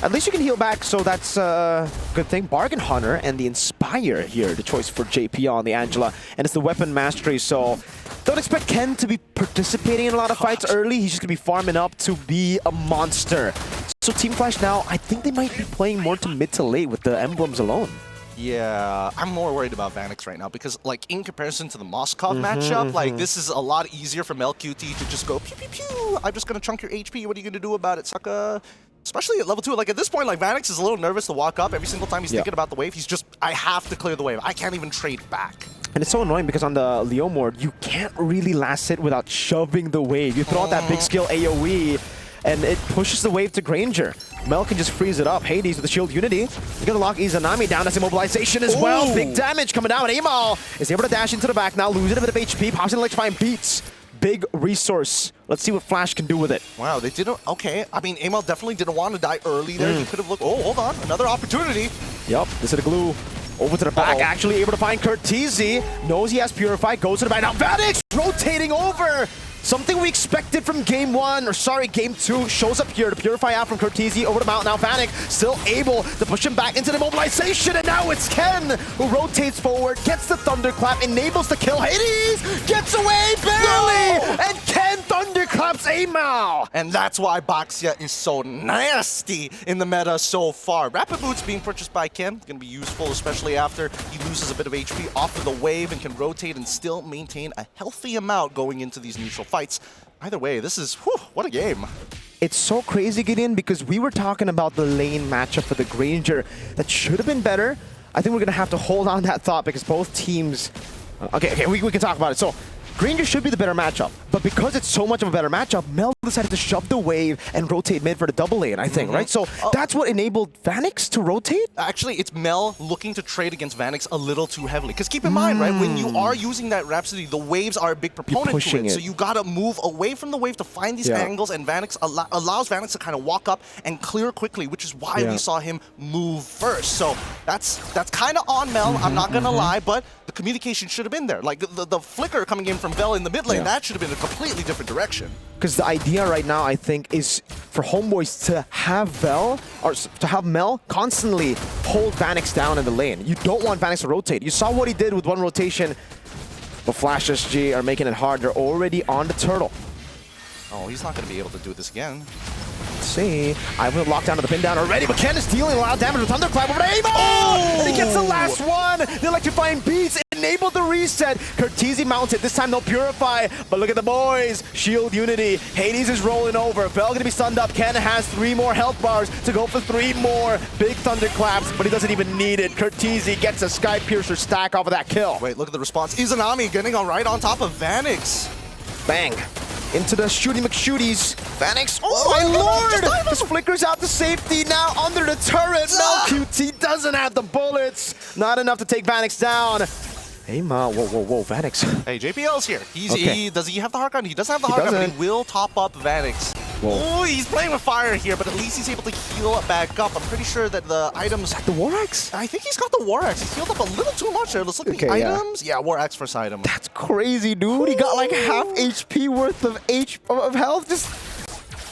At least you can heal back, so that's a good thing. Bargain Hunter and the Inspire here, the choice for JP on the Angela. And it's the Weapon Mastery, so don't expect Ken to be participating in a lot of fights early. He's just going to be farming up to be a monster. So Team Flash now, I think they might be playing more to mid to late with the emblems alone. Yeah, I'm more worried about Vanix right now because, like, in comparison to the Moskov matchup, like, this is a lot easier for MLQT to just go pew pew pew. I'm just gonna chunk your HP. What are you gonna do about it, sucker? Especially at level 2. Like, at this point, like, Vanix is a little nervous to walk up every single time he's thinking about the wave. He's just, I have to clear the wave. I can't even trade back. And it's so annoying because on the Leomord, you can't really last hit without shoving the wave. You throw out that big skill AoE, and it pushes the wave to Granger. Mel can just freeze it up. Hades with the shield unity. You're gonna lock Izanami down as immobilization as well. Big damage coming down. Amal is able to dash into the back now, losing a bit of HP. Pops in electrifying beats. Big resource. Let's see what Flash can do with it. Wow, they didn't. Okay, I mean, Amal definitely didn't want to die early there. He could have looked. Oh, hold on, another opportunity. Yep, this is the glue. Over to the back, actually able to find Curtizi. Knows he has Purify, goes to the back. Now Vanix rotating over. Something we expected from game 1, or sorry, game 2, shows up here to purify out from Cortese over the mountain. Now Vanek still able to push him back into the mobilization, and now it's Ken who rotates forward, gets the thunderclap, enables the kill. Hades gets away barely, and Ken thunderclaps Amal. And that's why Baxia is so nasty in the meta so far. Rapid Boots being purchased by Ken, going to be useful, especially after he loses a bit of HP off of the wave and can rotate and still maintain a healthy amount going into these neutral fights. Either way, this is, whew, what a game. It's so crazy, Gideon, because we were talking about the lane matchup for the Granger that should have been better. I think we're going to have to hold on that thought because both teams... Okay, we can talk about it. So, Granger should be the better matchup, but because it's so much of a better matchup, Mel decided to shove the wave and rotate mid for the double lane, I think, right? So that's what enabled Vanix to rotate? Actually, it's Mel looking to trade against Vanix a little too heavily. Because keep in mind, right, when you are using that Rhapsody, the waves are a big proponent to it. So you gotta move away from the wave to find these angles, and Vanix allows Vanix to kind of walk up and clear quickly, which is why we saw him move first. So that's kind of on Mel, I'm not gonna lie, but the communication should have been there. Like the flicker coming in from Vel in the mid lane, that should have been a completely different direction. Because the idea right now, I think, is for HomeBois to have Vel, or to have Mel constantly hold Vanix down in the lane. You don't want Vanix to rotate. You saw what he did with one rotation, but Flash SG are making it hard. They're already on the turtle. Oh, he's not going to be able to do this again. Let's see. I will lock down to the pin down already, but Ken is dealing a lot of damage with Thunderclap over to Amo! Oh! And he gets the last one! The electrifying beats enable the reset. Cortese mounted. This time they'll purify, but look at the boys. Shield Unity. Hades is rolling over. Vel gonna be stunned up. Ken has 3 more health bars to go for 3 more big Thunderclaps, but he doesn't even need it. Cortese gets a Sky Piercer stack off of that kill. Wait, look at the response. Izanami getting right on top of Vanix. Bang. Into the Shooty McShooties. Vanix, oh my lord! This flickers out to safety now under the turret. MelQT doesn't have the bullets. Not enough to take Vanix down. Hey, Ma, whoa, Vanix. Hey, JPL's here. Does he have the hard gun? He doesn't have the hard gun, but he will top up Vanix. Oh, he's playing with fire here, but at least he's able to heal it back up. I'm pretty sure that the items... The War Axe? I think he's got the War Axe. He's healed up a little too much there. Let's look at the items. Yeah, War Axe first item. That's crazy, dude. He got like half HP worth of health. Just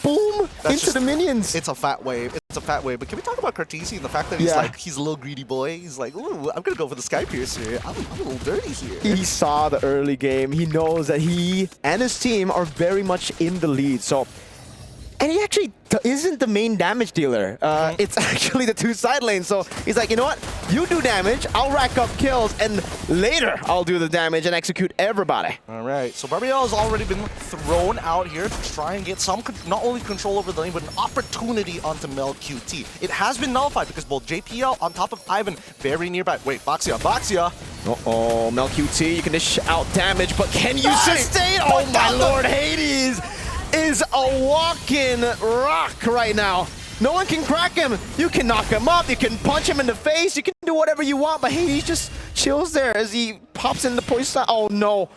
boom, into the minions. It's a fat wave. It's a fat wave. But can we talk about Cortese and the fact that he's a little greedy boy? He's like, ooh, I'm going to go for the Sky Piercer. I'm a little dirty here. He saw the early game. He knows that he and his team are very much in the lead. So, and he actually isn't the main damage dealer. It's actually the 2 side lanes. So he's like, you know what? You do damage, I'll rack up kills, and later I'll do the damage and execute everybody. All right, so Barbiel has already been thrown out here to try and get some, not only control over the lane, but an opportunity onto MelQT. It has been nullified because both JPL on top of Ivan very nearby. Wait, Baxia. Uh-oh, MelQT, you can dish out damage, but can you sustain? Oh my lord, Hades is a walking rock right now. No one can crack him. You can knock him up, you can punch him in the face, you can do whatever you want, but Hades just chills there as he pops in the poison. Oh no.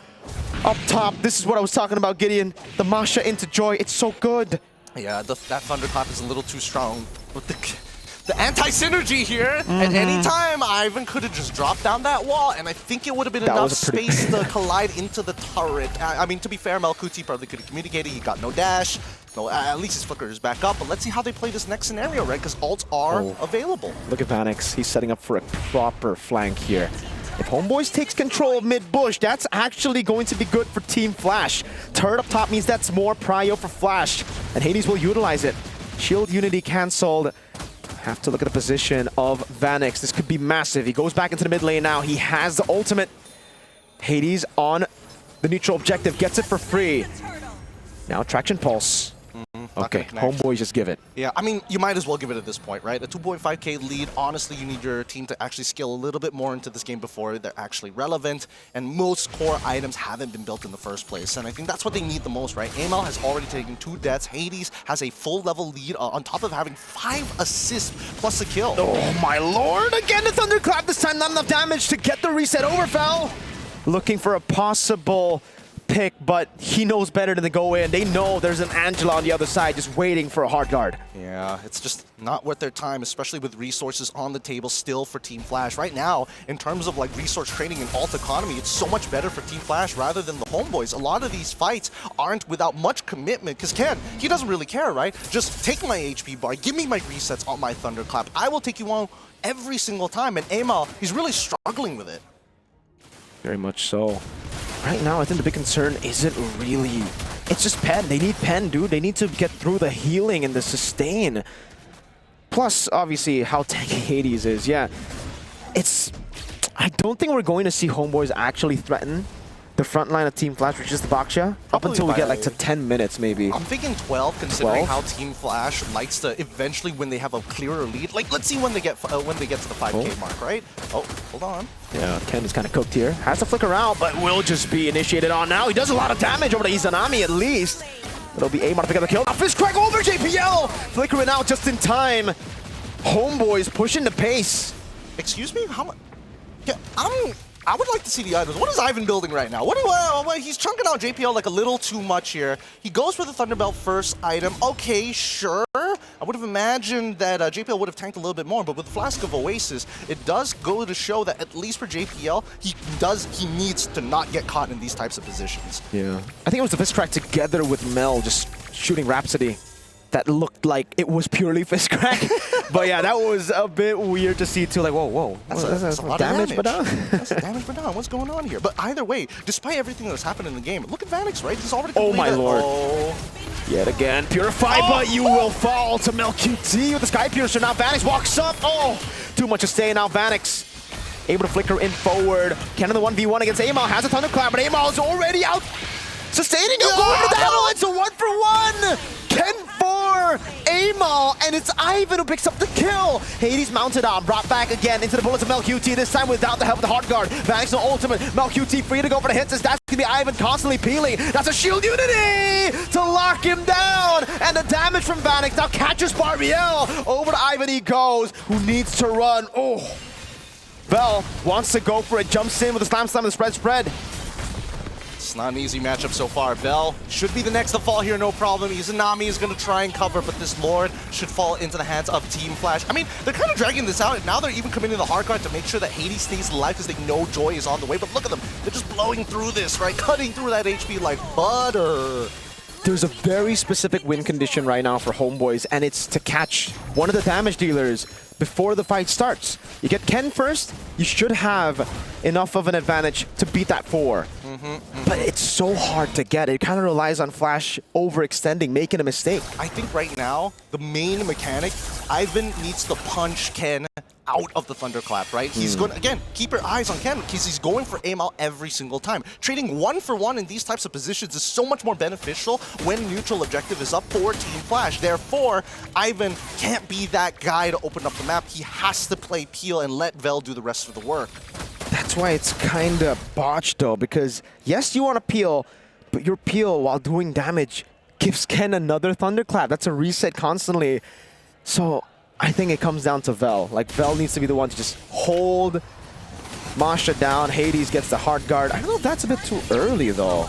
Up top, this is what I was talking about, Gideon. The Masha into Joy, it's so good. Yeah, that Thunderclap is a little too strong. But the anti-synergy here, at any time, Ivan could have just dropped down that wall, and I think it would have been enough space to collide into the turret. I mean, to be fair, MelQT probably could have communicated. He got no dash. No, at least his flicker is back up, but let's see how they play this next scenario, right? Because ults are available. Look at Vanix. He's setting up for a proper flank here. If HomeBois takes control of mid-bush, that's actually going to be good for Team Flash. Turret up top means that's more prio for Flash, and Hades will utilize it. Shield Unity cancelled. Have to look at the position of Vanix. This could be massive. He goes back into the mid lane now. He has the ultimate. Hades on the neutral objective. Gets it for free. Now Traction Pulse. Okay, HomeBois just give it. Yeah, I mean, you might as well give it at this point, right? A 2.5k lead, honestly, you need your team to actually scale a little bit more into this game before they're actually relevant, and most core items haven't been built in the first place, and I think that's what they need the most, right? Amal has already taken 2 deaths. Hades has a full level lead on top of having 5 assists plus a kill. Oh my lord, again the Thunderclap, this time not enough damage to get the reset over, Fel. Looking for a possible pick, but he knows better than to go in. They know there's an Angela on the other side just waiting for a hard guard. Yeah, it's just not worth their time, especially with resources on the table still for Team Flash. Right now, in terms of like resource trading and alt economy, it's so much better for Team Flash rather than the HomeBois. A lot of these fights aren't without much commitment, because Ken, he doesn't really care, right? Just take my HP bar, give me my resets on my Thunderclap. I will take you on every single time, and Amal, he's really struggling with it. Very much so. Right now, I think the big concern isn't really... It's just Pen. They need Pen, dude. They need to get through the healing and the sustain. Plus, obviously, how tanky Hades is. Yeah, it's... I don't think we're going to see HomeBois actually threaten the front line of Team Flash, which is the Baksha, up until we get like to 10 minutes, maybe. I'm thinking 12, considering how Team Flash likes to eventually, when they have a clearer lead. Like, let's see when they get to the 5K mark, right? Oh, hold on. Yeah, Ken is kind of cooked here. Has to flicker out, but will just be initiated on now. He does a lot of damage over to Izanami, at least. It'll be Amon to pick up the kill. Now Fist Crack over JPL! Flickering out just in time. HomeBois pushing the pace. Excuse me? How much? Yeah, I would like to see the items. What is Ivan building right now? He's chunking out JPL like a little too much here. He goes for the Thunderbelt first item. Okay, sure. I would have imagined that JPL would have tanked a little bit more, but with the Flask of Oasis, it does go to show that at least for JPL, he needs to not get caught in these types of positions. Yeah. I think it was the Fist Crack together with Mel just shooting Rhapsody that looked like it was purely Fist Crack. But yeah, that was a bit weird to see too. Like, whoa. That's a lot of damage. That's damage, but what's going on here? But either way, despite everything that's happened in the game, look at Vanix, right? He's already completed. Oh my lord. Oh. Yet again, Purify, but you will fall to MelQT with the Sky Piercer. Now Vanix walks up. Oh, too much to stay. Now Vanix able to flicker in forward. Ken in the 1v1 against Amal. Has a Thunderclap, but Amal is already out. Sustaining him, going for the battle. It's a 1-for-1. Ken for Amal, and it's Ivan who picks up the kill. Hades mounted on, brought back again into the bullets of MelQT, this time without the help of the hard guard. Vanix no ultimate. MelQT free to go for the hits, as that's gonna be Ivan constantly peeling. That's a shield unity to lock him down, and the damage from Vanix now catches Barbiel. Over to Ivan he goes, who needs to run. Oh, Bell wants to go for it, jumps in with a slam and the spread. It's not an easy matchup so far. Bell should be the next to fall here, no problem. Izanami is going to try and cover, but this Lord should fall into the hands of Team Flash. I mean, they're kind of dragging this out, and now they're even committing the hard guard to make sure that Hades stays alive because they know Joy is on the way. But look at them. They're just blowing through this, right? Cutting through that HP like butter. There's a very specific win condition right now for HomeBois, and it's to catch one of the damage dealers before the fight starts. You get Ken first, you should have enough of an advantage to beat that 4. But it's so hard to get. It kind of relies on Flash overextending, making a mistake. I think right now, the main mechanic, Ivan needs to punch Ken out of the Thunderclap, right? He's going to, again, keep your eyes on Ken because he's going for Amal every single time. Trading 1-for-1 in these types of positions is so much more beneficial when neutral objective is up for Team Flash. Therefore, Ivan can't be that guy to open up the map. He has to play Peel and let Vel do the rest of the work. That's why it's kind of botched though, because yes, you want to peel, but your peel while doing damage gives Ken another Thunderclap. That's a reset constantly. So I think it comes down to Vel. Like, Vel needs to be the one to just hold Masha down. Hades gets the hard guard. I don't know if that's a bit too early though.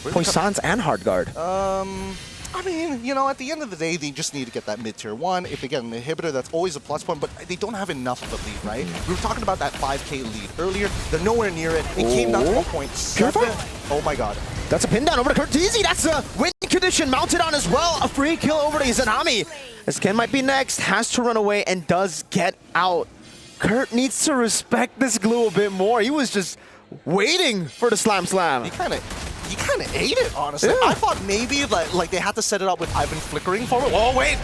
Poissons and hard guard. I mean, you know, at the end of the day, they just need to get that mid-tier 1. If they get an inhibitor, that's always a plus point, but they don't have enough of a lead, right? We were talking about that 5K lead earlier. They're nowhere near it. It came down to 1.7. Oh my god. That's a pin down over to Kurtizi. That's a win condition mounted on as well. A free kill over to Izanami. As Ken might be next, has to run away and does get out. Kurt needs to respect this glue a bit more. He was just waiting for the slam. He kind of ate it, honestly. Yeah. I thought maybe like they had to set it up with Ivan flickering forward. Oh, wait.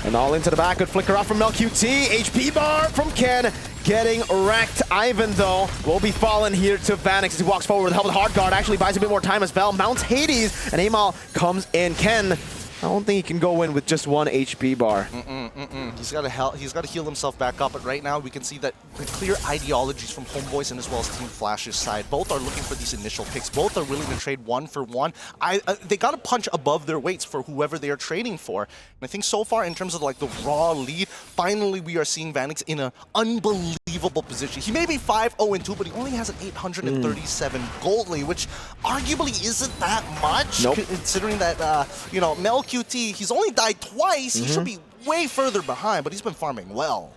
And all into the back, good flicker off from MelQT. HP bar from Ken, getting wrecked. Ivan, though, will be falling here to Vanix as he walks forward with the help of the hard guard. Actually buys a bit more time as Vel mounts Hades, and Amal comes in. Ken, I don't think he can go in with just 1 HP bar. He's got to heal himself back up, but right now we can see that the clear ideologies from HomeBois and as well as Team Flash's side. Both are looking for these initial picks. Both are willing to trade 1-for-1. They got to punch above their weights for whoever they are trading for. And I think so far, in terms of like the raw lead, finally we are seeing Vanix in an unbelievable unbelievable position. He may be 5-0-2, but he only has an 837 gold lead, which arguably isn't that much, considering that, you know, MLQT, he's only died twice. He should be way further behind, but he's been farming well.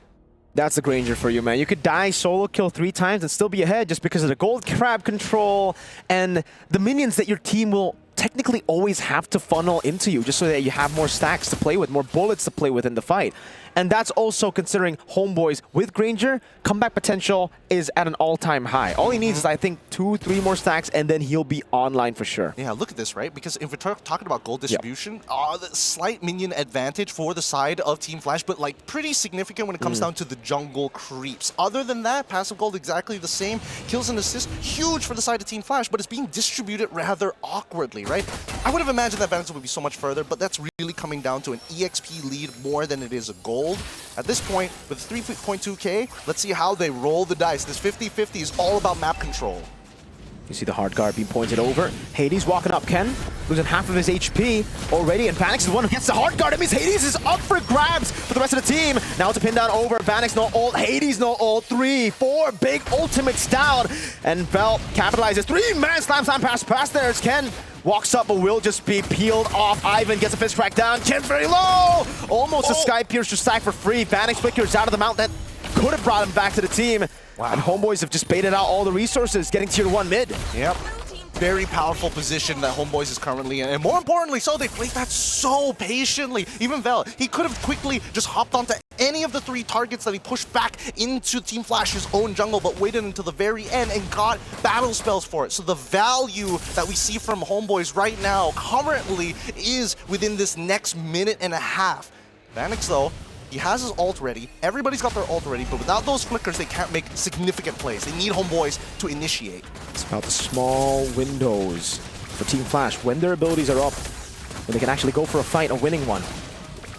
That's the Granger for you, man. You could die solo kill 3 times and still be ahead just because of the gold crab control and the minions that your team will technically always have to funnel into you just so that you have more stacks to play with, more bullets to play with in the fight. And that's also considering HomeBois with Granger, comeback potential is at an all-time high. All he needs is, I think, 2-3 more stacks, and then he'll be online for sure. Yeah, look at this, right? Because if we're talking about gold distribution, the slight minion advantage for the side of Team Flash, but like pretty significant when it comes down to the jungle creeps. Other than that, passive gold exactly the same. Kills and assists, huge for the side of Team Flash, but it's being distributed rather awkwardly, right? I would have imagined that advantage would be so much further, but that's really coming down to an EXP lead more than it is a gold. At this point, with 3.2k, let's see how they roll the dice. This 50-50 is all about map control. You see the hard guard being pointed over. Hades walking up. Ken losing half of his HP already, and Vanix is the one who gets the hard guard. It means Hades is up for grabs for the rest of the team. Now it's a pin down over. Vanix no ult. Hades no ult. 3, 4 big ultimates down. And Vel capitalizes. 3-man slam pass there. It's Ken. Walks up, but will just be peeled off. Ivan gets a fist crack down. Ken very low. Almost a Sky Piercer stack for free. Vanix flickers out of the mount that could have brought him back to the team. Wow. And HomeBois have just baited out all the resources, getting tier 1 mid. Yep. Very powerful position that HomeBois is currently in. And more importantly, so they played that so patiently. Even Vel, he could have quickly just hopped onto any of the 3 targets that he pushed back into Team Flash's own jungle, but waited until the very end and got battle spells for it. So the value that we see from HomeBois right now currently is within this next minute and a half. Vanix, though, he has his ult ready. Everybody's got their ult ready, but without those flickers, they can't make significant plays. They need HomeBois to initiate. It's about the small windows for Team Flash. When their abilities are up, when they can actually go for a fight, a winning one.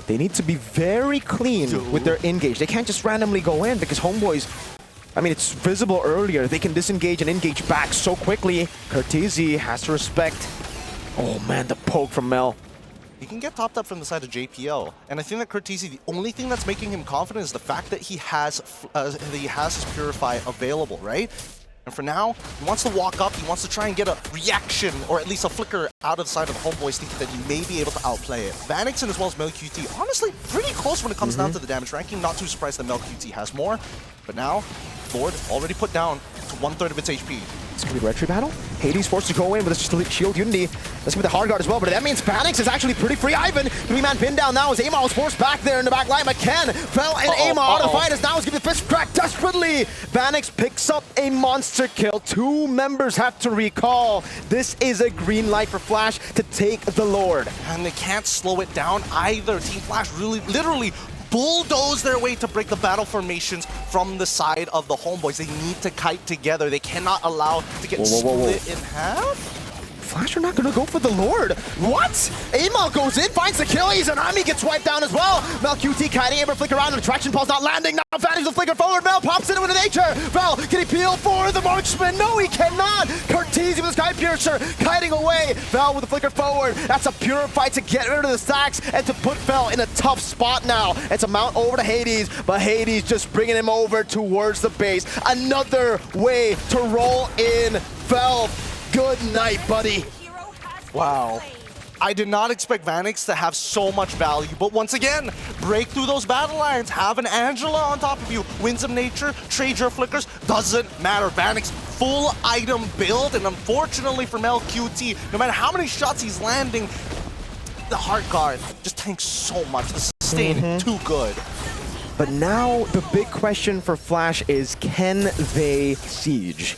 They need to be very clean with their engage. They can't just randomly go in because HomeBois, I mean, it's visible earlier. They can disengage and engage back so quickly. Cortese has to respect. Oh man, the poke from Mel. He can get topped up from the side of JPL, and I think that Cortese, the only thing that's making him confident is the fact that he has his Purify available, right? And for now, he wants to walk up, he wants to try and get a reaction, or at least a flicker out of the side of the HomeBois, thinking that he may be able to outplay it. Vanixon as well as MelQT, honestly, pretty close when it comes down to the damage ranking. Not too surprised that MelQT has more, but now, Lord already put down to 1/3 of its HP. It's going to be a red tree battle. Hades forced to go in, but it's just a shield unity. That's going to be the hard guard as well, but that means Vanix is actually pretty free. Ivan, 3-man pin down now as Amal was forced back there in the back line. McKen fell and Amal out of the fight as now is giving the fist crack desperately. Vanix picks up a monster kill. 2 members have to recall. This is a green light for Flash to take the Lord. And they can't slow it down either. Team Flash really, literally bulldoze their way to break the battle formations from the side of the HomeBois. They need to kite together. They cannot allow to get split in half. Flash are not going to go for the Lord. What? Amal goes in, finds the kill. Izanami gets wiped down as well. MelQT kiting, able to flicker around. The attraction pulse not landing. Now Vanix will flicker forward. Mel pops into nature. Vel, can he peel for the marksman? No, he cannot. Cortese with the Sky Piercer kiting away. Vel with the flicker forward. That's a purify to get rid of the stacks and to put Vel in a tough spot now. It's a mount over to Hades, but Hades just bringing him over towards the base. Another way to roll in. Vel, good night, buddy. Wow. I did not expect Vanix to have so much value, but once again, break through those battle lines, have an Angela on top of you, Winds of Nature, trade your flickers, doesn't matter. Vanix, full item build, and unfortunately for MelQT, no matter how many shots he's landing, the Heart Guard just tanks so much. The sustain, too good. But now the big question for Flash is, can they siege?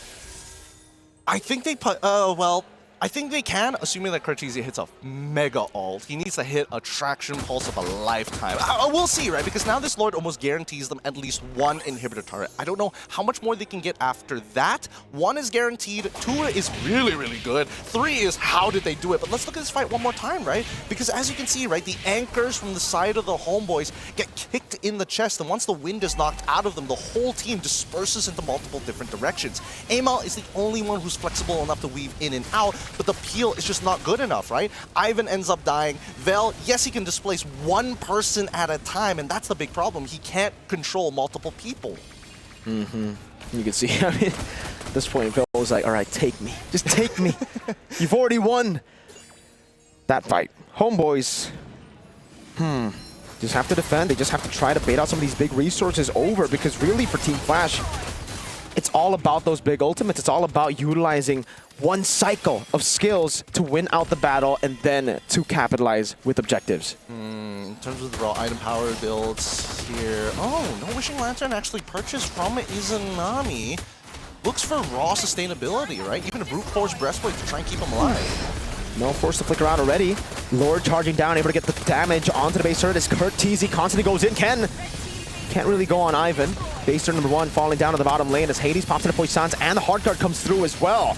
I think they put, well, I think they can, assuming that Cortese hits a mega ult. He needs to hit a traction pulse of a lifetime. We'll see, right? Because now this Lord almost guarantees them at least 1 inhibitor turret. I don't know how much more they can get after that. 1 is guaranteed, 2 is really, really good. 3 is how did they do it? But let's look at this fight one more time, right? Because as you can see, right, the anchors from the side of the HomeBois get kicked in the chest, and once the wind is knocked out of them, the whole team disperses into multiple different directions. Amal is the only one who's flexible enough to weave in and out, but the peel is just not good enough, right? Ivan ends up dying. Vel, yes, he can displace 1 person at a time, and that's the big problem. He can't control multiple people. You can see, I mean, at this point, Phil was like, all right, take me. Just take me. You've already won that fight. HomeBois, just have to defend. They just have to try to bait out some of these big resources over, because really for Team Flash, it's all about those big ultimates. It's all about utilizing one cycle of skills to win out the battle and then to capitalize with objectives. In terms of the raw item power builds here, oh, no Wishing Lantern actually purchased from Izanami. Looks for raw sustainability, right? Even a brute force breastplate to try and keep him alive. No force to flicker out already. Lord charging down, able to get the damage onto the base turret as Kurt TZ constantly goes in. Can't really go on Ivan. Base turret number 1 falling down to the bottom lane as Hades pops into Poissons and the hard guard comes through as well.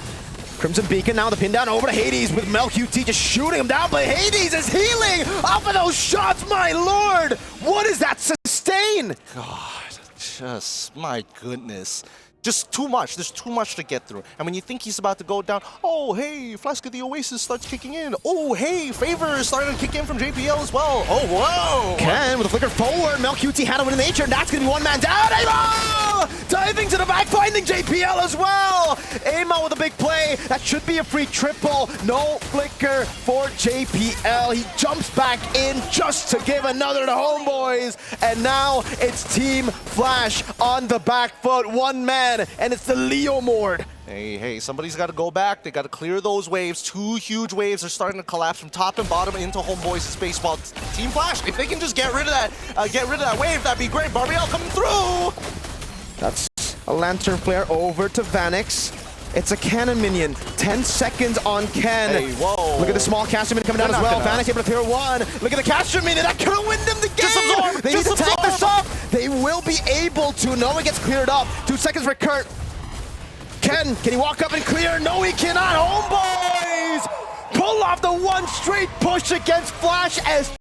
Crimson Beacon now the pin down over to Hades with MLQT just shooting him down, but Hades is healing off of those shots, my lord! What is that sustain? God, just, my goodness. Just too much. There's too much to get through. And when you think he's about to go down, oh, hey, Flask of the Oasis starts kicking in. Oh, hey, Favor is starting to kick in from JPL as well. Oh, whoa! Ken with a flicker forward. MelQT had him in nature, and that's going to be one man down. Amo! Diving to the back, finding JPL as well. Amo with a big play. That should be a free triple. No flicker for JPL. He jumps back in just to give another to HomeBois. And now it's Team Flash on the back foot. One man. And it's the Leo Mord. Hey, somebody's got to go back. They got to clear those waves. 2 huge waves are starting to collapse from top and bottom into HomeBois' space. While Team Flash, if they can just get rid of that wave, that'd be great. Barbiel coming through. That's a Lantern Flare over to Vanix. It's a cannon minion. 10 seconds on Ken. Hey, whoa. Look at the small caster minion coming down as well. Vanix able to clear 1. Look at the caster minion. That could have win them the game. They need to tank this up. They will be able to. No one gets cleared up. 2 seconds for Kurt. Ken, can he walk up and clear? No, he cannot. HomeBois pull off the 1 straight push against Flash as